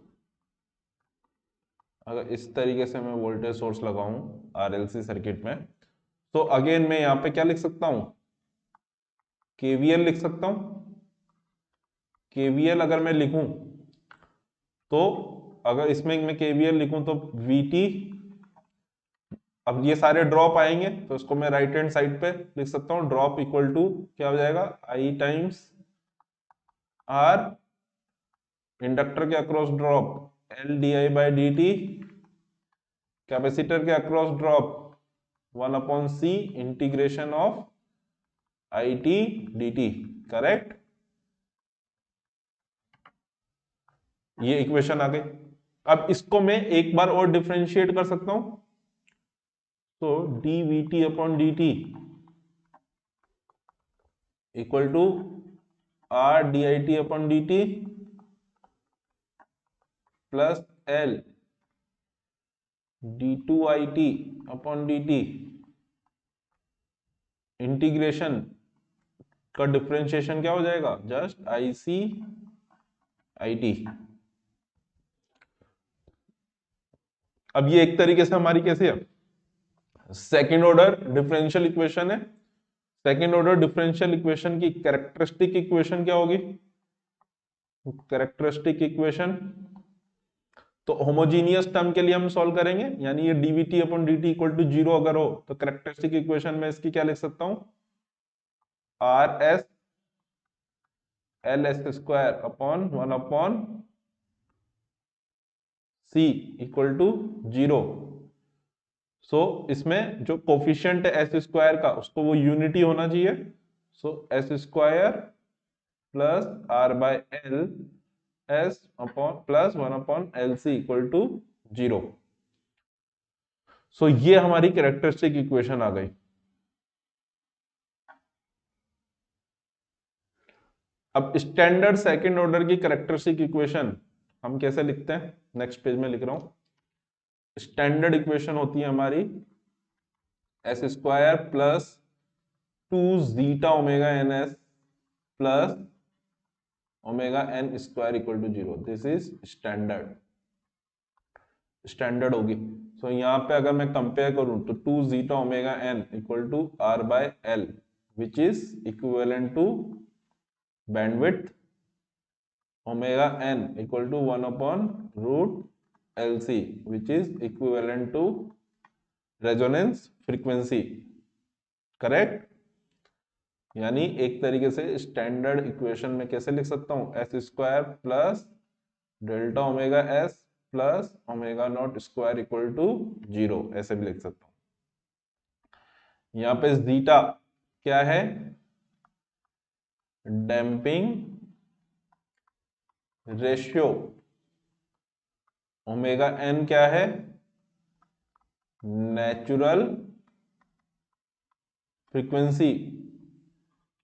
अगर इस तरीके से मैं वोल्टेज सोर्स लगाऊं RLC सर्किट में, तो अगेन मैं यहां पे क्या लिख सकता हूं, KVL लिख सकता हूं। KVL अगर मैं लिखूं तो अगर इसमें मैं KVL लिखूं तो VT, अब ये सारे ड्रॉप आएंगे तो इसको मैं राइट हैंड साइड पे लिख सकता हूं, ड्रॉप इक्वल टू क्या हो जाएगा, I टाइम्स R, इंडक्टर के अक्रॉस ड्रॉप LdI/dt, कैपेसिटर के across drop 1 upon C integration of IT dt। Correct, ये इक्वेशन आ गई। अब इसको मैं एक बार और डिफरेंशिएट कर सकता हूं, तो dVT upon dt equal to R dit upon dt plus L d2it upon dt integration का डिफरेंशिएशन क्या हो जाएगा, just I C I T. अब ये एक तरीके से हमारी कैसे है, सेकेंड ऑर्डर डिफरेंशियल इक्वेशन है। सेकेंड ऑर्डर डिफरेंशियल इक्वेशन की कैरेक्टरिस्टिक इक्वेशन क्या होगी, कैरेक्टरिस्टिक इक्वेशन तो होमोजीनियस टर्म के लिए हम सॉल्व करेंगे, यानी ये d v t upon dt equal to 0 अगर हो तो कैरेक्टरिस्टिक इक्वेशन में इसकी क्या लिख सकता हूं, r s l s square upon 1 upon c equal to 0। सो इसमें जो कोफिशिएंट है एस स्क्वायर का उसको वो यूनिटी होना चाहिए। So S square plus R by L S upon plus 1 upon L C equal to 0। So ये हमारी कैरेक्टरिस्टिक इक्वेशन आ गई। अब स्टैंडर्ड सेकंड ऑर्डर की कैरेक्टरिस्टिक इक्वेशन हम कैसे लिखते हैं, नेक्स्ट पेज में लिख रहा हूं। स्टैंडर्ड इक्वेशन होती है हमारी s square plus 2 zeta omega n s plus omega n square equal to 0। This is standard, standard होगी। सो यहाँ पे अगर मैं कंपेयर करूं तो 2 zeta omega n equal to r by l which is equivalent to bandwidth omega n equal to 1 upon root l c which is equivalent to resonance frequency. Correct, यानी एक तरीके से स्टैंडर्ड इक्वेशन में कैसे लिख सकता हूं, s square plus delta omega s plus omega naught square equal to 0, ऐसे भी लिख सकता हूं। यहां पे जीटा क्या है, डैम्पिंग रेशियो, ओमेगा एन क्या है, नेचुरल फ्रीक्वेंसी।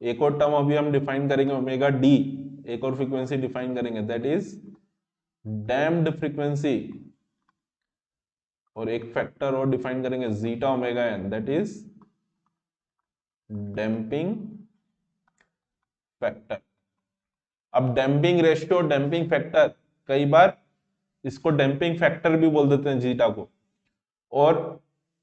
एक और टर्म अभी हम डिफाइन करेंगे ओमेगा डी, एक और फ्रीक्वेंसी डिफाइन करेंगे दैट इज डैम्प्ड फ्रीक्वेंसी, और एक फैक्टर और डिफाइन करेंगे zeta omega n that is damping factor. अब डैम्पिंग रेशियो, डैम्पिंग फैक्टर, कई बार इसको डैम्पिंग फैक्टर भी बोल देते हैं जीटा को, और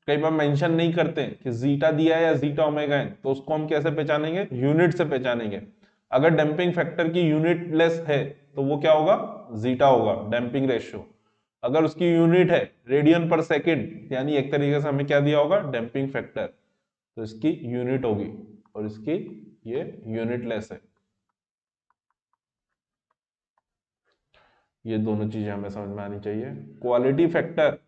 कई बार मेंशन नहीं करते कि जीटा दिया है या जीटा ओमेगा एन, तो उसको हम कैसे पहचानेंगे, यूनिट से पहचानेंगे। अगर डैम्पिंग फैक्टर की यूनिट लेस है तो वो क्या होगा, जीटा होगा डैम्पिंग रेशियो। अगर उसकी यूनिट है रेडियन पर सेकेंड, यानी एक तरीके से हमें क्या दिया होगा, डैम्पिंग फैक्टर, तो इसकी यूनिट होगी, और इसकी ये यूनिट लेस है। ये दोनों चीजें हमें समझ में आनी चाहिए। Quality factor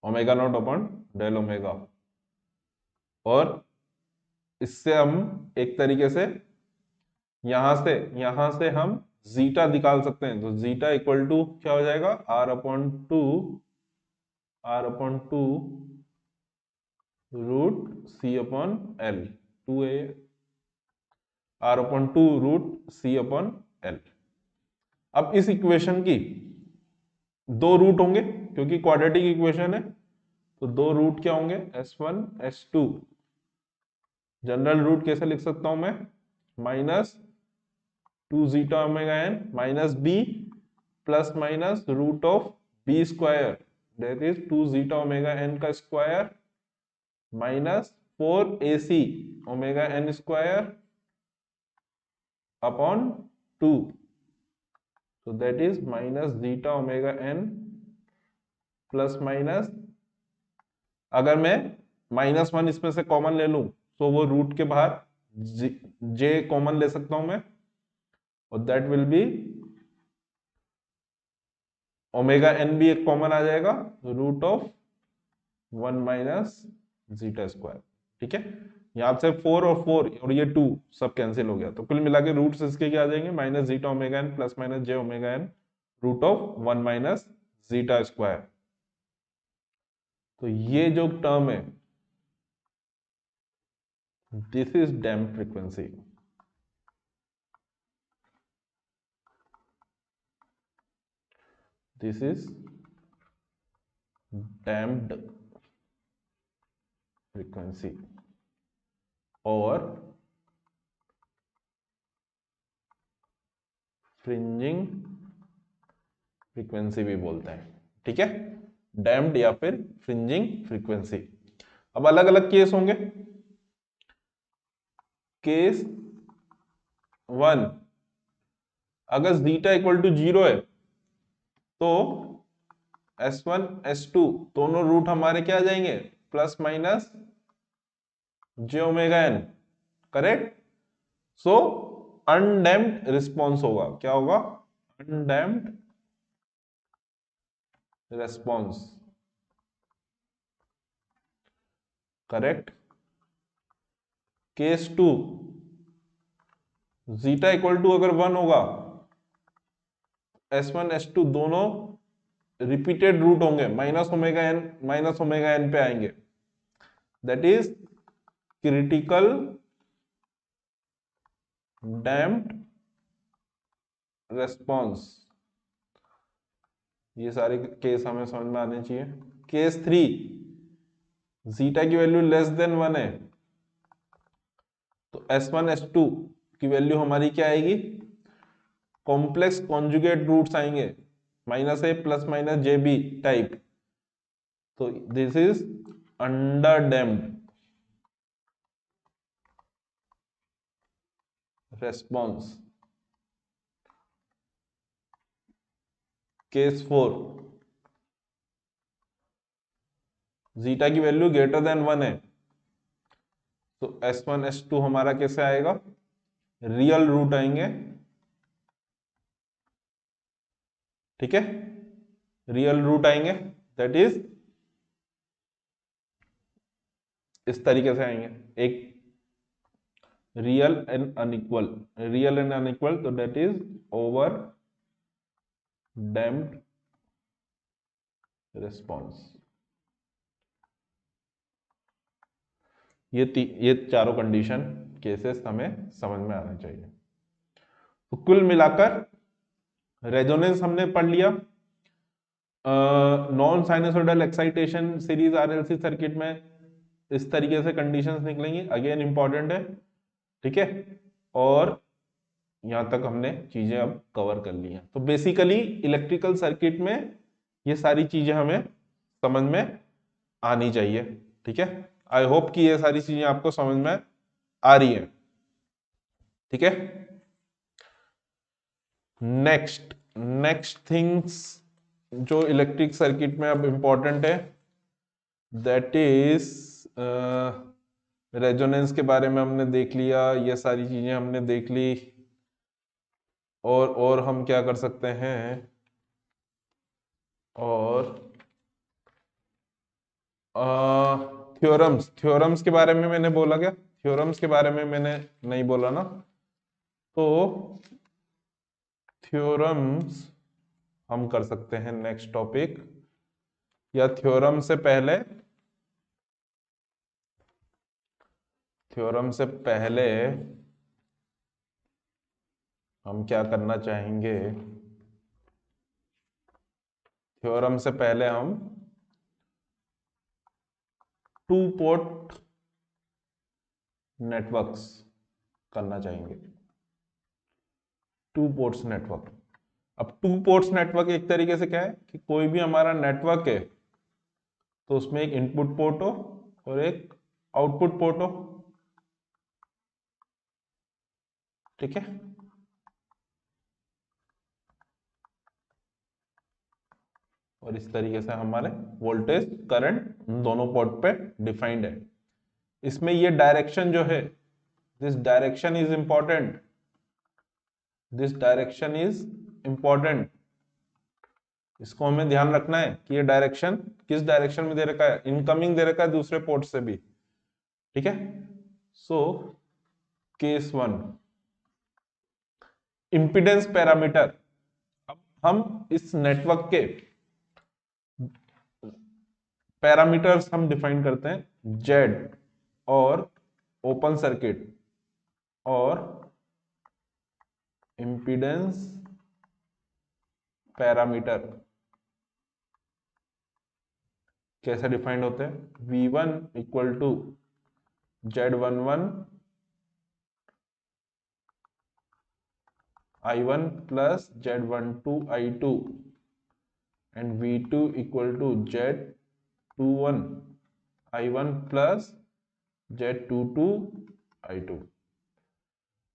omega not upon del omega, और इससे हम एक तरीके से यहां से हम जीटा निकाल सकते हैं। तो जीटा इक्वल टू क्या हो जाएगा, r upon two root c upon l, 2a r/2√c/L। अब इस इक्वेशन की दो रूट होंगे क्योंकि क्वाड्रेटिक इक्वेशन है, तो दो रूट क्या होंगे, S1 S2। जनरल रूट कैसे लिख सकता हूं मैं, minus 2 zeta omega n minus b plus minus root of b square that is 2 zeta omega n का square minus 4ac omega n square upon 2, so that is minus zeta omega n plus minus, अगर मैं -1 इसमें से common ले लूं तो वो root के बाहर जे कॉमन ले सकता हूं मैं, और that will be omega n भी एक कॉमन आ जाएगा, root of 1 minus zeta square. ठीक है, यहां से 4 और 4 और ये 2 सब कैंसिल हो गया, तो कुल मिला के रूट्स इसके क्या आ जाएंगे, minus zeta omega n plus minus j omega n root of 1 minus zeta square. तो ये जो टर्म है this is damp frequency. This is damped frequency और फ्रिंजिंग फ्रीक्वेंसी भी बोलते हैं। ठीक है, डैम्प्ड या फिर फ्रिंजिंग फ्रीक्वेंसी। अब अलग अलग केस होंगे। केस 1, अगर जीटा इक्वल टू 0 है तो S1 S2 दोनों रूट हमारे क्या आ जाएंगे, plus minus j omega n। Correct. So undamped response होगा। क्या होगा? Undamped response. Correct. Case 2, zeta equal to अगर 1 होगा, S1 S2 दोनों रिपीटेड रूट होंगे, माइनस ओमेगा एन पे आएंगे। That is critical damped response. ये सारे केस हमें समझ में आने चाहिए। केस 3, जीटा की वैल्यू लेस देन 1 है तो S1 S2 की वैल्यू हमारी क्या आएगी, कॉम्प्लेक्स कॉन्जुगेट रूट्स आएंगे, minus a plus minus j b type. तो this is under damped response. Case 4, zeta की वैल्यू ग्रेटर देन 1 है तो S1 S2 हमारा कैसे आएगा, रियल रूट आएंगे। ठीक है, रियल रूट आएंगे। दैट इज इस तरीके से आएंगे, एक रियल एंड अनइक्वल, तो that is over damped response. ये चारों कंडीशन केसेस हमें समझ में आना चाहिए। तो कुल मिलाकर रेजोनेंस हमने पढ़ लिया। Non sinusoidal excitation series RLC circuit में इस तरीके से कंडीशंस निकलेंगी, अगेन इंपॉर्टेंट है। ठीक है, और यहां तक हमने चीजें अब कवर कर ली हैं। तो बेसिकली इलेक्ट्रिकल सर्किट में ये सारी चीजें हमें समझ में आनी चाहिए। ठीक है, आई होप कि ये सारी चीजें आपको समझ में आ रही है। ठीक है, नेक्स्ट नेक्स्ट थिंग्स जो इलेक्ट्रिक सर्किट में अब इंपॉर्टेंट है, दैट इज रेजोनेंस के बारे में हमने देख लिया, ये सारी चीजें हमने देख ली। और हम क्या कर सकते हैं, और थ्योरम्स के बारे में मैंने बोला क्या, थ्योरम्स के बारे में मैंने नहीं बोला ना। तो थ्योरम्स हम कर सकते हैं नेक्स्ट टॉपिक, या थ्योरम से पहले हम क्या करना चाहेंगे, थ्योरम से पहले हम टू पोर्ट नेटवर्क्स करना चाहेंगे। Two ports network. अब टू पोर्ट्स नेटवर्क एक तरीके से क्या है कि कोई भी हमारा नेटवर्क है तो उसमें एक इनपुट पोर्ट हो और एक आउटपुट पोर्ट हो। ठीक है, और इस तरीके से हमारे वोल्टेज करंट दोनों पोर्ट पे डिफाइंड है। इसमें ये डायरेक्शन जो है, this direction is important, this direction is important. इसको हमें ध्यान रखना है कि ये डायरेक्शन किस डायरेक्शन में दे रखा है, इनकमिंग दे रखा है दूसरे पोर्ट से भी। ठीक है, सो केस 1, इंपिडेंस पैरामीटर। अब हम इस नेटवर्क के पैरामीटर्स हम डिफाइन करते हैं, जेड और ओपन सर्किट और इंपिडेंस पैरामीटर। कैसे डिफाइंड होते हैं? V1 equal to Z11 I1 plus Z12 I2 and V2 equal to Z21 I1 plus Z22 I2।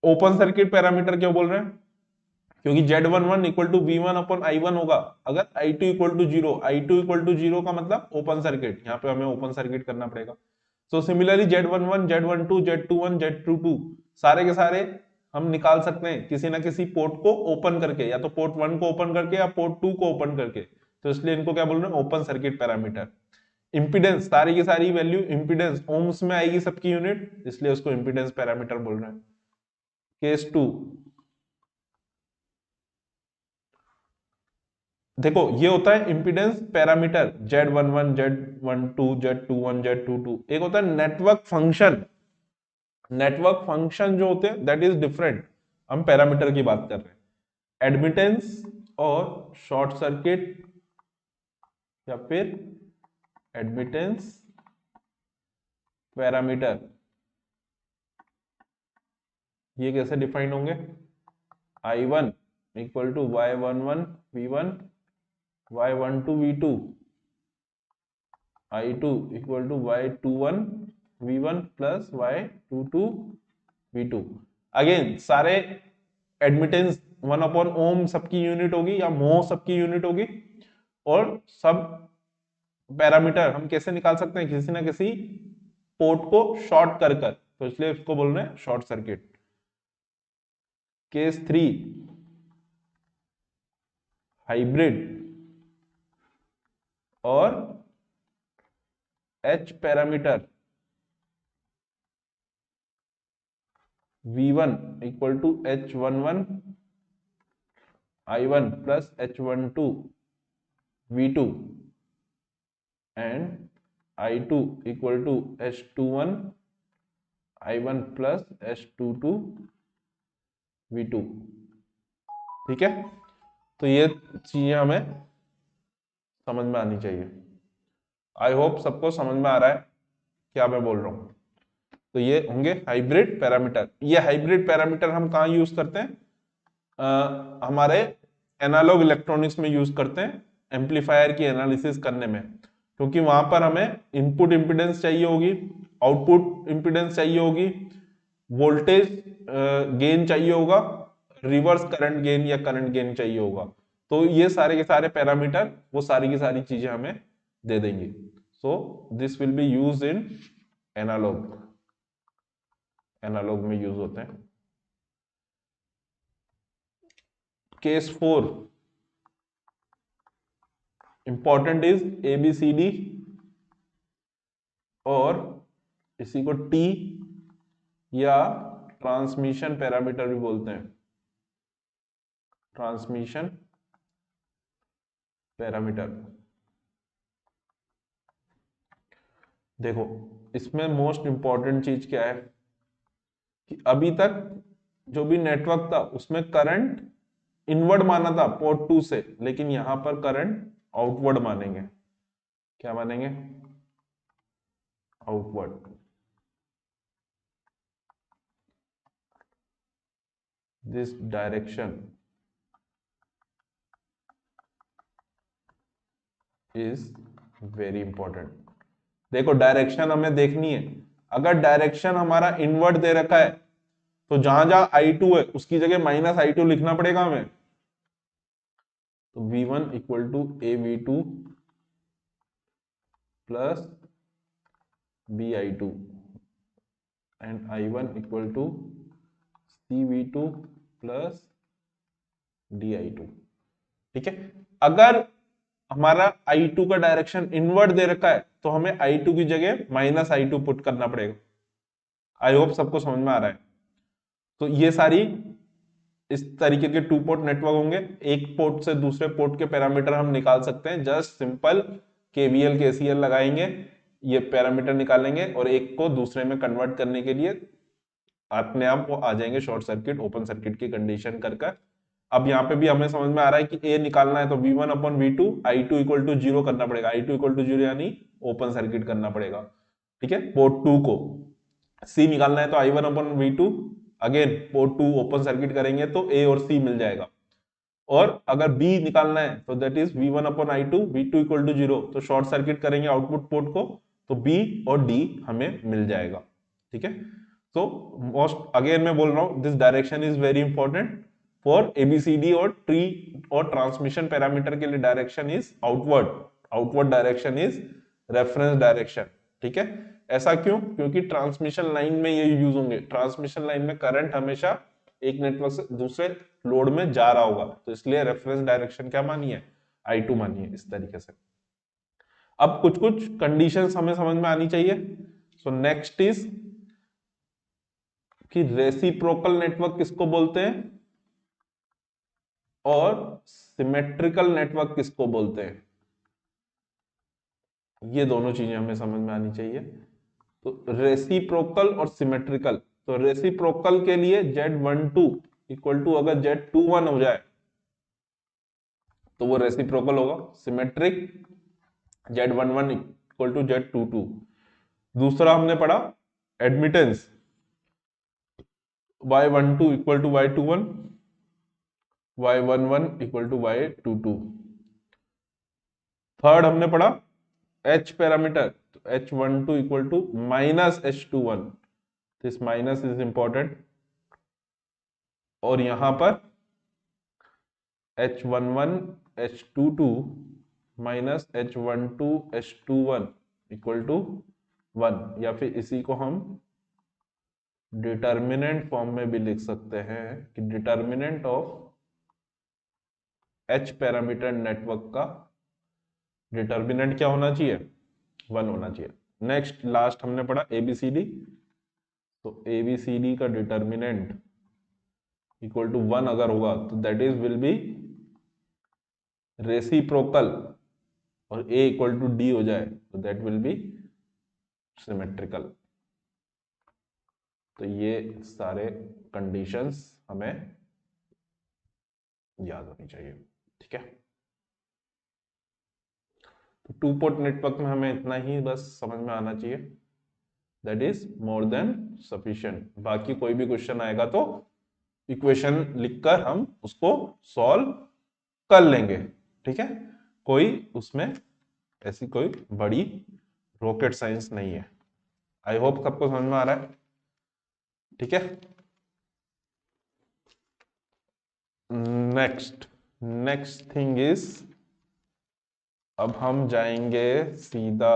Open circuit parameter क्यों बोल रहे हैं? क्योंकि Z11 equal to V1 upon I1 होगा अगर I2 equal to zero. I2 equal to zero का मतलब open circuit, यहाँ पे हमें ओपन सर्किट करना पड़ेगा। So similarly Z11 Z12 Z21 Z22 सारे के सारे हम निकाल सकते हैं किसी ना किसी पोर्ट को ओपन करके, या तो पोर्ट 1 को ओपन करके या पोर्ट 2 को ओपन करके। तो इसलिए इनको क्या बोल रहे हैं? Open circuit parameter. इंपीडेंस, सारी की सारी वैल्यू इंपीडेंस ओम्स में आएगी सबकी यूनिट, इसलिए उसको इंपीडेंस पैरामीटर बोल रहे हैं। केस 2, देखो ये होता है impedance parameter Z11 Z12 Z21 Z22। एक होता है नेटवर्क फंक्शन। नेटवर्क फंक्शन जो होते हैं दैट इज डिफरेंट, हम पैरामीटर की बात कर रहे हैं। एडमिटेंस और शॉर्ट सर्किट या फिर एडमिटेंस पैरामीटर, ये कैसे डिफाइन होंगे? I1 equal to Y11 V1 Y12 V2 I2 equal to Y21 V1 plus Y22 V2। Again सारे एडमिटेंस 1 अपॉन ओम सबकी यूनिट होगी या मोह सबकी यूनिट होगी, और सब पैरामीटर हम कैसे निकाल सकते हैं? किसी ना किसी पोर्ट को शॉर्ट कर कर, तो इसलिए इसको बोल रहे हैं शॉर्ट सर्किट। केस 3, हाइब्रिड और H parameter. V1 equal to H11 I1 plus H12 V2 and I2 equal to H21 I1 plus H22 V2। ठीक है, तो ये चीजें हमें समझ में आनी चाहिए। आई होप सबको समझ में आ रहा है क्या मैं बोल रहा हूं। तो ये होंगे हाइब्रिड पैरामीटर। ये हाइब्रिड पैरामीटर हम कहाँ यूज करते हैं? हमारे एनालॉग इलेक्ट्रॉनिक्स में यूज करते हैं एम्पलीफायर की एनालिसिस करने में, क्योंकि वहां पर हमें इनपुट इंपीडेंस चाहिए होगी, आउटपुट इंपीडेंस चाहिए होगी, वोल्टेज गेन चाहिए होगा, रिवर्स करंट गेन या करंट गेन चाहिए होगा। तो ये सारे के सारे पैरामीटर, वो सारी की सारी चीजें हमें दे देंगे। So this will be use in analog, analog में यूज होते हैं। केस 4 इंपॉर्टेंट इज ABCD, और इसी को T या ट्रांसमिशन पैरामीटर भी बोलते हैं, ट्रांसमिशन पैरामीटर। देखो इसमें मोस्ट इंपॉर्टेंट चीज क्या है कि अभी तक जो भी नेटवर्क था उसमें करंट इनवर्ड माना था पोर्ट 2 से, लेकिन यहां पर करंट आउटवर्ड मानेंगे। क्या मानेंगे? Outward. This direction is very important. देखो डायरेक्शन हमें देखनी है। अगर डायरेक्शन हमारा इनवर्ड दे रखा है तो जहां जहां I2 है उसकी जगह -I2 लिखना पड़ेगा हमें। तो V1 equal to AV2 plus BI2 and I1 equal to CV2 plus DI2। ठीक है, अगर हमारा I2 का डायरेक्शन इनवर्ड दे रखा है तो हमें I2 की जगह -I2 पुट करना पड़ेगा। आई होप सबको समझ में आ रहा है। तो ये सारी इस तरीके के 2 पोर्ट नेटवर्क होंगे। एक पोर्ट से दूसरे पोर्ट के पैरामीटर हम निकाल सकते हैं, जस्ट सिंपल KVL KCL लगाएंगे, ये पैरामीटर निकालेंगे और एक को दूसरे में कन्वर्ट करने के लिए अपने आप वो आ जाएंगे शॉर्ट सर्किट ओपन सर्किट की कंडीशन कर कर। अब यहाँ पे भी हमें समझ में आ रहा है कि ए निकालना है तो V1 upon V2, I2 equal to 0 करना पड़ेगा, I2 इक्वल टू 0 यानी ओपन सर्किट करना पड़ेगा, ठीक है, पोर्ट 2 को। सी निकालना है तो I1 upon V2, again port 2 open circuit करेंगे तो ए और सी मिल जाएगा। और अगर बी निकालना है तो that is V1 upon I2, V2 equal to 0, तो शॉर्ट सर्किट करेंगे आउटपुट पोर्ट को, तो बी और डी हमें मिल जाएगा, ठीक है। तो मोस्ट अगेन मैं बोल रहा हूं, this direction is very important for ABCD और ट्री और ट्रांसमिशन पैरामीटर के लिए direction is outward, outward direction is reference direction, ठीक है। ऐसा क्यों? क्योंकि ट्रांसमिशन लाइन में ये यूज होंगे, ट्रांसमिशन लाइन में करंट हमेशा एक नेटवर्क से दूसरे लोड में जा रहा होगा, तो इसलिए रेफरेंस डायरेक्शन क्या मानिए, I2 मानिए, इस तरीके से। अब कुछ कुछ कंडीशंस हमें समझ में आनी चाहिए। सो नेक्स्ट इज कि रेसिप्रोकल नेटवर्क किसको बोलते हैं और सिमेट्रिकल नेटवर्क किसको बोलते हैं, ये दोनों चीजें हमें समझ में आनी चाहिए। तो रेसिप्रोकल और सिमेट्रिकल, तो रेसिप्रोकल के लिए Z12 इक्वल टू अगर Z21 हो जाए तो वो रेसिप्रोकल होगा, symmetric Z11 equal to Z22। दूसरा हमने पढ़ा admittance, Y12 equal to Y21, Y11 equal to Y22। Third हमने पढ़ा H पैरामीटर, तो H12 equal to minus H21, this minus is important. और यहां पर H11 H22 minus H12 H21 equal to 1, या फिर इसी को हम डिटर्मिनेंट फॉर्म में भी लिख सकते हैं कि determinant of H parameter network का डिटर्मिनेंट क्या होना चाहिए, 1 होना चाहिए। नेक्स्ट लास्ट हमने पढ़ा ABCD, तो ABCD का डिटर्मिनेंट इक्वल टू 1 अगर होगा तो that is will be reciprocal, और A इक्वल टू D हो जाए तो दैट विल बी सिमेट्रिकल। तो ये सारे कंडीशंस हमें याद होनी चाहिए, ठीक है। तो टू पोर्ट नेटवर्क में हमें इतना ही बस समझ में आना चाहिए, that is more than sufficient. बाकी कोई भी क्वेश्चन आएगा तो इक्वेशन लिखकर हम उसको सॉल्व कर लेंगे, ठीक है। कोई उसमें ऐसी कोई बड़ी रॉकेट साइंस नहीं है। आई होप सबको समझ में आ रहा है, ठीक है। नेक्स्ट थिंग इज, अब हम जाएंगे सीधा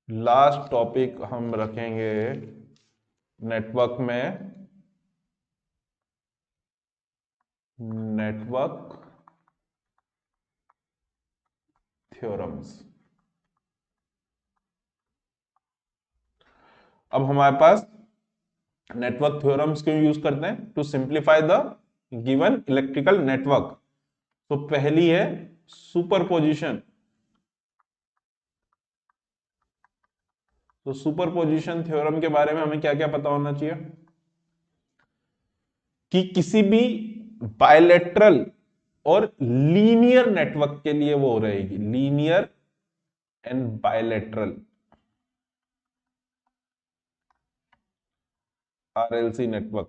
लास्ट टॉपिक हम रखेंगे नेटवर्क में, नेटवर्क थ्योरम्स। अब हमारे पास नेटवर्क थ्योरम्स क्यों यूज करते हैं, to simplify the given electrical network. तो पहली है सुपरपोजिशन। तो सुपरपोजिशन थ्योरम के बारे में हमें क्या क्या पता होना चाहिए कि किसी भी बायलेटरल और लीनियर नेटवर्क के लिए वो रहेगी, linear and bilateral RLC network,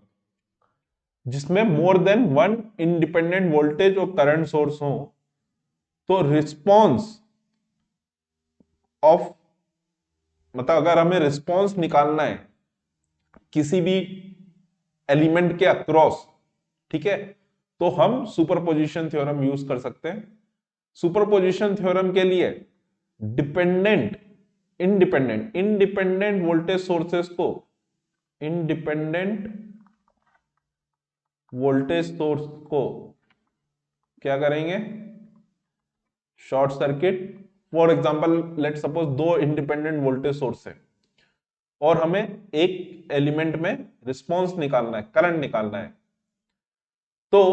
जिसमें more than one independent voltage और करंट सोर्स हो, तो रिस्पॉन्स ऑफ, मतलब अगर हमें रिस्पॉन्स निकालना है किसी भी एलिमेंट के अक्रॉस, ठीक है, तो हम सुपरपोजिशन थ्योरम यूज कर सकते हैं। सुपरपोजिशन थ्योरम के लिए डिपेंडेंट इंडिपेंडेंट वोल्टेज सोर्सेस को, इंडिपेंडेंट वोल्टेज सोर्स को क्या करेंगे, short circuit. For example let suppose दो इंडिपेंडेंट वोल्टेज सोर्स है और हमें एक एलिमेंट में रिस्पॉन्स निकालना है, करंट निकालना है, तो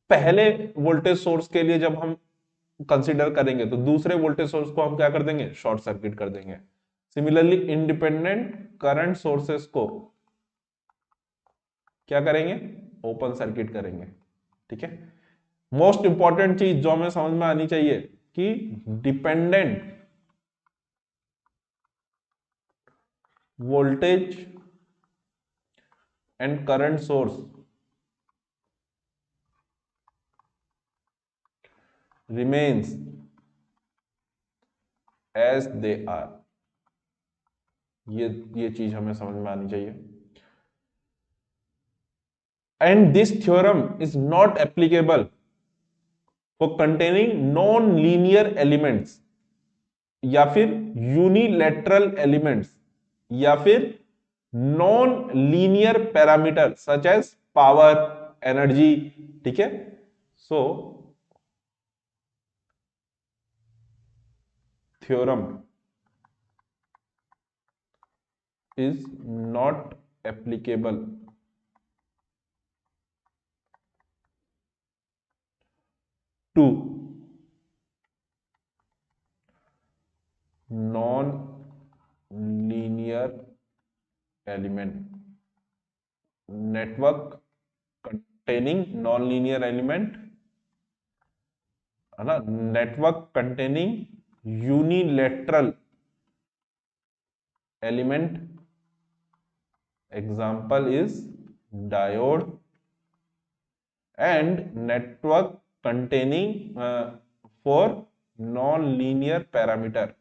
पहले वोल्टेज सोर्स के लिए जब हम कंसीडर करेंगे तो दूसरे वोल्टेज सोर्स को हम क्या कर देंगे, शॉर्ट सर्किट कर देंगे। सिमिलरली इंडिपेंडेंट करंट सोर्सेस को क्या करेंगे, ओपन सर्किट करेंगे। ठीक है, मोस्ट इंपॉर्टेंट चीज जो हमें समझ में आनी चाहिए कि dependent voltage and current source remains as they are। ये चीज हमें समझ में आनी चाहिए। And this theorem is not applicable for containing non linear elements या फिर यूनिलैटरल एलिमेंट्स या फिर non linear parameter such as power, energy. ठीक है, so theorem is not applicable to non-linear element, network containing non-linear element है ना, network containing unilateral element, example is diode, and network containing for non linear parameter,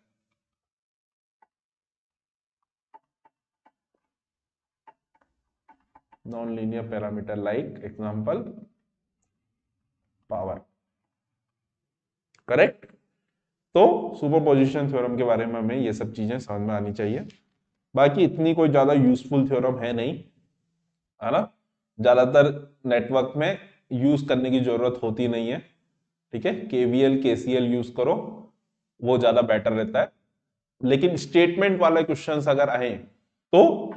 non linear parameter like example power. Correct. तो superposition theorem के बारे में हमें ये सब चीजें समझ में आनी चाहिए। बाकी इतनी कोई ज्यादा यूजफुल थ्योरम है नहीं, है ना, ज्यादातर नेटवर्क में यूज करने की जरूरत होती नहीं है। ठीक है, केवीएल केसीएल यूज करो, वो ज्यादा बेटर रहता है। लेकिन स्टेटमेंट वाले क्वेश्चंस अगर आए तो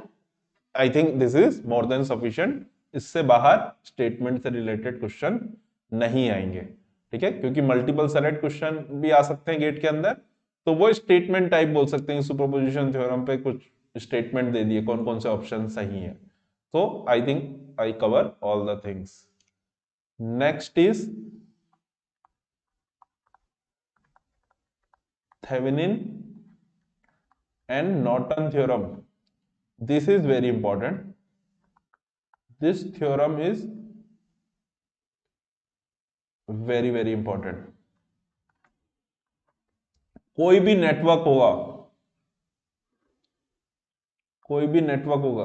I think this is more than sufficient. इससे बाहर स्टेटमेंट से रिलेटेड क्वेश्चन नहीं आएंगे। ठीक है, क्योंकि मल्टीपल सेलेक्ट क्वेश्चन भी आ सकते हैं गेट के अंदर, तो वो स्टेटमेंट टाइप बोल सकते हैं। सुपरपोजिशन थ्योरम पे कुछ स्टेटमेंट दे दिए कौन कौन से ऑप्शन सही है। तो I think I cover all the things. Next is Thevenin and Norton theorem. This is very important. This theorem is very very important. कोई भी नेटवर्क होगा, कोई भी नेटवर्क होगा,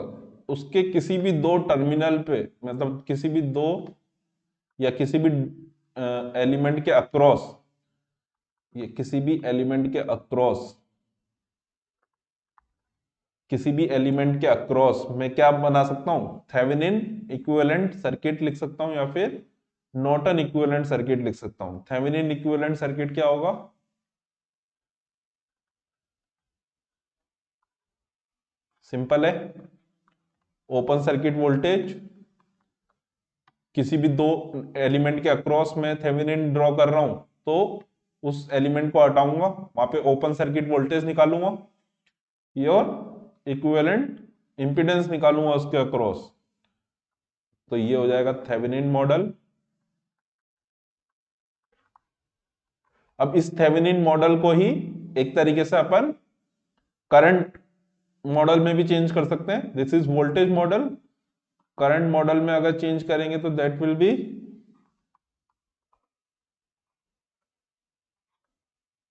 उसके किसी भी दो टर्मिनल पे, मतलब किसी भी दो या किसी भी एलिमेंट के अक्रॉस, ये किसी भी एलिमेंट के अक्रॉस, किसी भी एलिमेंट के अक्रॉस मैं क्या बना सकता हूं, थेवेनिन इक्विवेलेंट सर्किट लिख सकता हूं या फिर नॉर्टन इक्विवेलेंट सर्किट लिख सकता हूं। थेवेनिन इक्विवेलेंट सर्किट क्या होगा, सिंपल है, ओपन सर्किट वोल्टेज किसी भी दो एलिमेंट के अक्रॉस में थेवेनिन ड्रॉ कर रहा हूं तो उस एलिमेंट को हटाऊंगा, वहां पे ओपन सर्किट वोल्टेज निकालूंगा और इक्विवेलेंट इंपीडेंस निकालूंगा उसके अक्रॉस, तो ये हो जाएगा थेवेनिन मॉडल। अब इस थेवेनिन मॉडल को ही एक तरीके से अपन करंट मॉडल में भी चेंज कर सकते हैं। This is voltage model, current model में अगर चेंज करेंगे तो that will be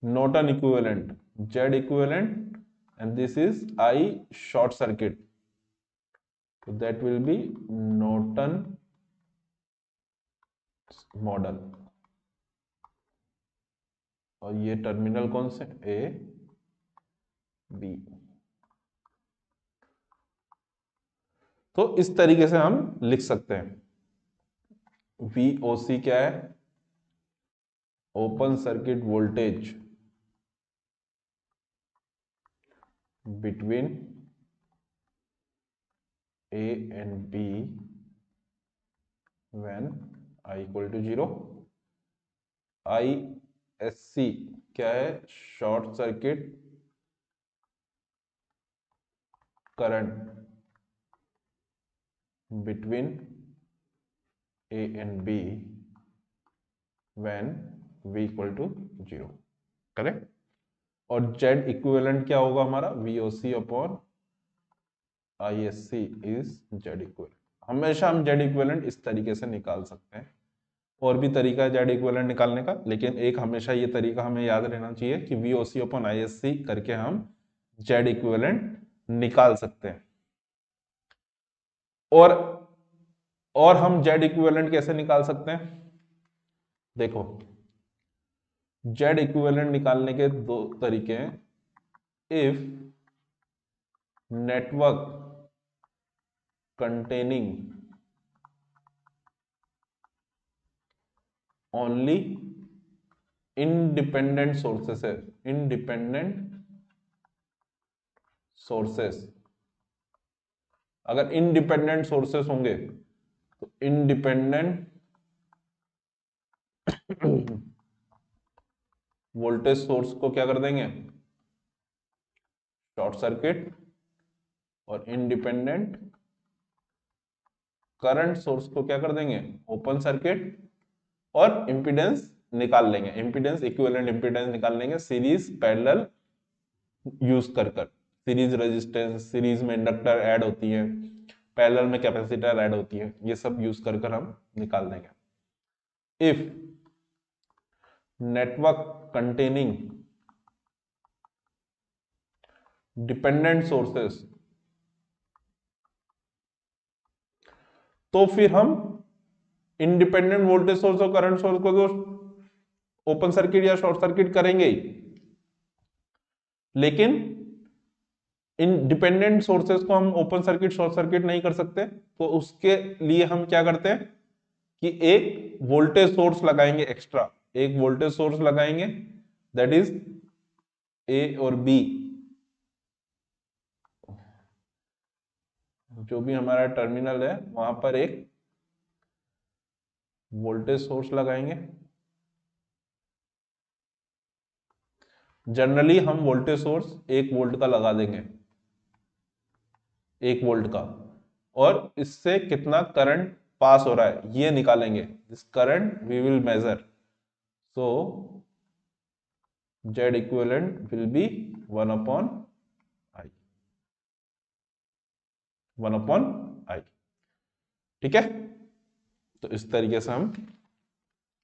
Norton equivalent, Z equivalent, and this is I short circuit, तो that will be Norton model. और ये टर्मिनल कौन से, ए बी। तो इस तरीके से हम लिख सकते हैं। VOC क्या है, open circuit voltage between A and B when I equal to 0। ISC क्या है, short circuit current between A and B when V equal to 0, correct. और Z इक्विवेलेंट क्या होगा हमारा, VOC upon ISC is Z equivalent. हमेशा हम Z equivalent इस तरीके से निकाल सकते हैं, और भी तरीका है Z इक्विवेलेंट निकालने का, लेकिन एक हमेशा ये तरीका हमें याद रहना चाहिए कि VOC अपॉन ISC करके हम Z इक्विवेलेंट निकाल सकते हैं। और हम Z इक्विवेलेंट कैसे निकाल सकते हैं, देखो Z इक्विवेलेंट निकालने के दो तरीके हैं। If network containing only independent sources है, इंडिपेंडेंट सोर्सेस, अगर इंडिपेंडेंट सोर्सेस होंगे तो इंडिपेंडेंट वोल्टेज सोर्स को क्या कर देंगे, शॉर्ट सर्किट, और इंडिपेंडेंट करंट सोर्स को क्या कर देंगे, ओपन सर्किट, और इंपीडेंस निकाल लेंगे, इंपीडेंस इक्विवेलेंट इंपीडेंस निकाल लेंगे सीरीज पैरेलल यूज कर सीरीज रेजिस्टेंस, सीरीज में इंडक्टर ऐड होती है, पैरेलल में कैपेसिटर ऐड होती है, ये सब यूज कर हम निकाल देंगे। If network containing dependent sources, तो फिर हम इंडिपेंडेंट वोल्टेज सोर्स और करंट सोर्स को तो ओपन सर्किट या शॉर्ट सर्किट करेंगे ही, लेकिन इन डिपेंडेंट सोर्सेस को हम ओपन सर्किट शॉर्ट सर्किट नहीं कर सकते, तो उसके लिए हम क्या करते हैं कि एक वोल्टेज सोर्स लगाएंगे, एक्स्ट्रा एक वोल्टेज सोर्स लगाएंगे, दैट इज ए और बी, जो भी हमारा टर्मिनल है वहां पर एक वोल्टेज सोर्स लगाएंगे। जनरली हम वोल्टेज सोर्स 1 वोल्ट का लगा देंगे, 1 वोल्ट का, और इससे कितना करंट पास हो रहा है ये निकालेंगे, this current we will measure, so Z equivalent will be 1 upon I, 1 upon I, ठीक है। तो इस तरीके से हम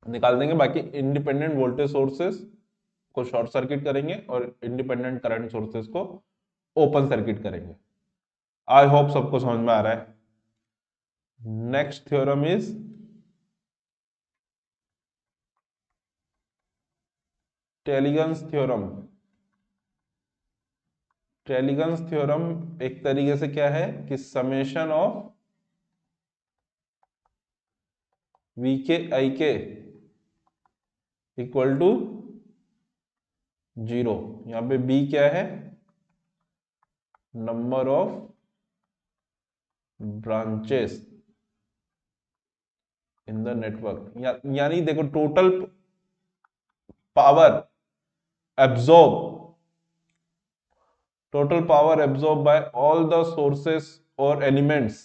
निकाल देंगे, बाकी इंडिपेंडेंट वोल्टेज सोर्सेस को शॉर्ट सर्किट करेंगे और इंडिपेंडेंट करंट सोर्सेस को ओपन सर्किट करेंगे। आई होप सबको समझ में आ रहा है। Next theorem is Tellegen's theorem. Tellegen's theorem एक तरीके से क्या है कि समेशन ऑफ वी के आई के इक्वल टू 0। यहां पे बी क्या है, number of branches in the network, यानी देखो total power absorb, total power absorbed by all the sources or elements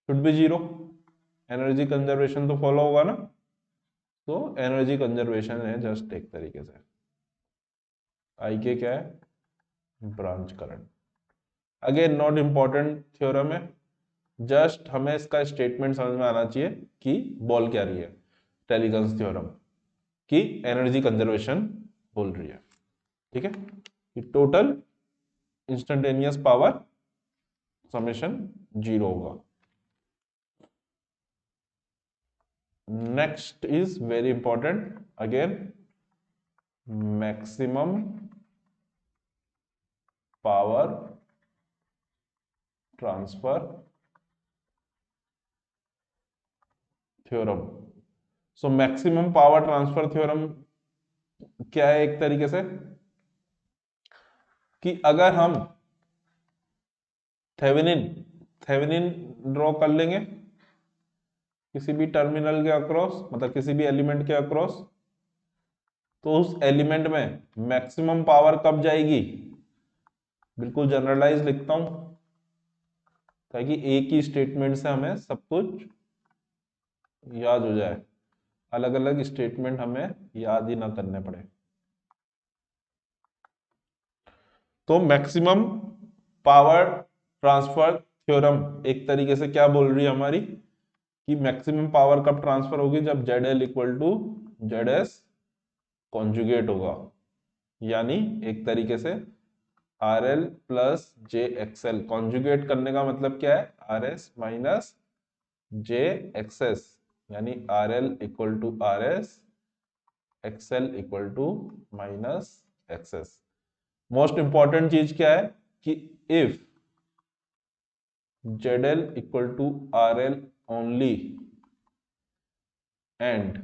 should be 0। Energy conservation तो फॉलो होगा ना, तो एनर्जी कंजर्वेशन है जस्ट एक तरीके से। आई के क्या है, branch current, again not important theorem है, जस्ट हमें इसका स्टेटमेंट समझ में आना चाहिए कि बोल क्या रही है टेलीगन्स थ्योरम, कि एनर्जी कंजर्वेशन बोल रही है, ठीक है, कि टोटल इंस्टेंटेनियस पावर समेशन 0 होगा। Next is very important, again maximum power transfer theorem. So maximum power transfer theorem क्या है, एक तरीके से कि अगर हम थेवेनिन थेवेनिन ड्रॉ कर लेंगे किसी भी टर्मिनल के अक्रॉस, मतलब किसी भी एलिमेंट के अक्रॉस, तो उस एलिमेंट में मैक्सिमम पावर कब जाएगी, बिल्कुल जनरलाइज लिखता हूं, ताकि एक ही स्टेटमेंट से हमें सब कुछ याद हो जाए, अलग अलग स्टेटमेंट हमें याद ही ना करने पड़े। तो मैक्सिमम पावर ट्रांसफर थ्योरम एक तरीके से क्या बोल रही है हमारी, कि मैक्सिमम पावर कब ट्रांसफर होगी, जब ZL equal to ZS conjugate होगा। यानी एक तरीके से RL प्लस JXL, कॉन्जुगेट करने का मतलब क्या है, RS माइनस JXS, यानी RL equal to RS, XL equal to minus XS। Most important चीज क्या है कि if ZL equal to RL only and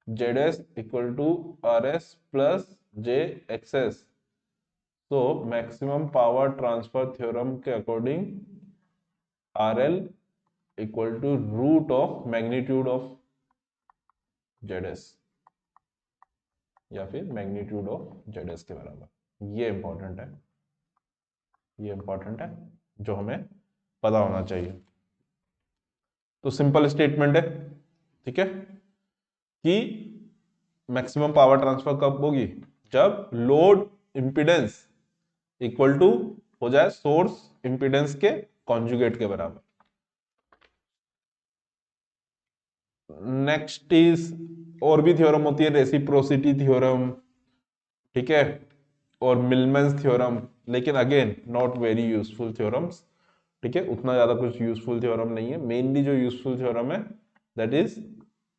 ZS equal to RS plus JXS, so maximum power transfer theorem के according RL equal to root of magnitude of ZS या फिर magnitude of ZS के बराबर। ये इंपॉर्टेंट है, ये important है जो हमें पता होना चाहिए। तो सिंपल स्टेटमेंट है, ठीक है, कि मैक्सिमम पावर ट्रांसफर कब होगी, जब लोड इंपिडेंस इक्वल टू हो जाए सोर्स इंपिडेंस के कॉन्जुगेट के बराबर। नेक्स्ट इज, और भी थ्योरम होती है, रेसिप्रोसिटी थ्योरम, ठीक है, और मिलमेंस थ्योरम, लेकिन again not very useful theorems, ठीक है, उतना ज्यादा कुछ यूजफुल थ्योरम नहीं है। मेनली जो यूजफुल थ्योरम है that is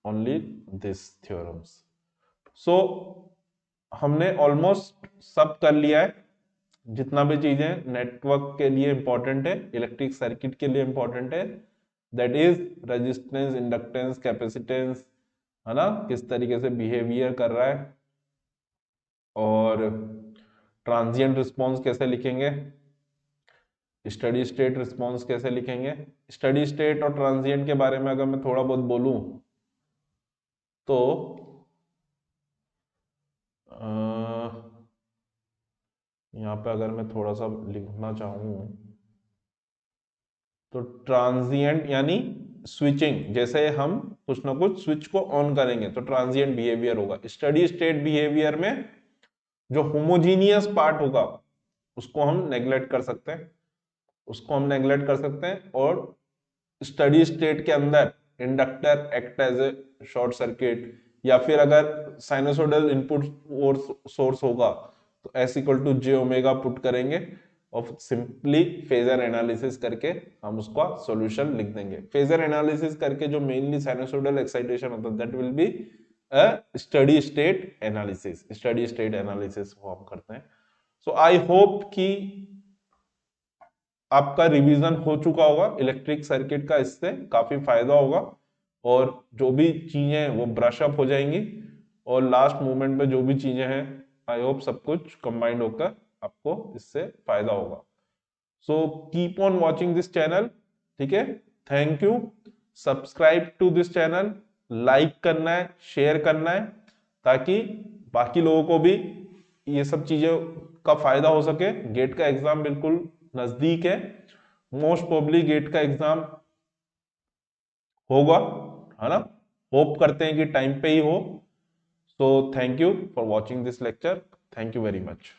only this theorems. So हमने ऑलमोस्ट सब कर लिया है, जितना भी चीजें नेटवर्क के लिए इंपॉर्टेंट है, इलेक्ट्रिक सर्किट के लिए इंपॉर्टेंट है, that is resistance, inductance, capacitance, है ना, किस तरीके से बिहेवियर कर रहा है, और ट्रांजिएंट रिस्पॉन्स कैसे लिखेंगे, स्टडी स्टेट रिस्पॉन्स कैसे लिखेंगे। स्टडी स्टेट और ट्रांजिएंट के बारे में अगर मैं थोड़ा बहुत बोलूं तो यहाँ पे अगर मैं थोड़ा सा लिखना चाहूँ तो ट्रांजिएंट यानी स्विचिंग, जैसे हम कुछ ना कुछ स्विच को ऑन करेंगे तो ट्रांजिएंट बिहेवियर होगा। स्टडी स्टेट बिहेवियर में जो होमोजीनियस पार्ट होगा उसको हम नेग्लेक्ट कर सकते हैं, उसको हम नेग्लेक्ट कर सकते हैं, और स्टडी स्टेट के अंदर inductor act as a short circuit, या फिर अगर साइनोसोडल इनपुट सोर्स होगा तो S equal to J omega put करेंगे और सिंपली फेजर एनालिसिस करके हम उसका सॉल्यूशन लिख देंगे। फेजर एनालिसिस करके जो मेनली साइनोसोडल एक्साइटेशन होता है that will be a steady state analysis, steady state analysis वो हम करते हैं। सो आई होप कि आपका रिवीजन हो चुका होगा इलेक्ट्रिक सर्किट का, इससे काफी फायदा होगा, और जो भी चीजें हैं वो ब्रश अप हो जाएंगी, और लास्ट मोमेंट में जो भी चीजें हैं आई होप सब कुछ कंबाइंड होकर आपको इससे फायदा होगा। So keep on watching this channel, ठीक है, thank you. Subscribe to this channel, like करना है, शेयर करना है, ताकि बाकी लोगों को भी ये सब चीजें का फायदा हो सके। गेट का एग्जाम बिल्कुल नजदीक है, मोस्ट प्रोबेबली गेट का एग्जाम होगा, है ना, होप करते हैं कि टाइम पे ही हो। So thank you for watching this lecture, thank you very much.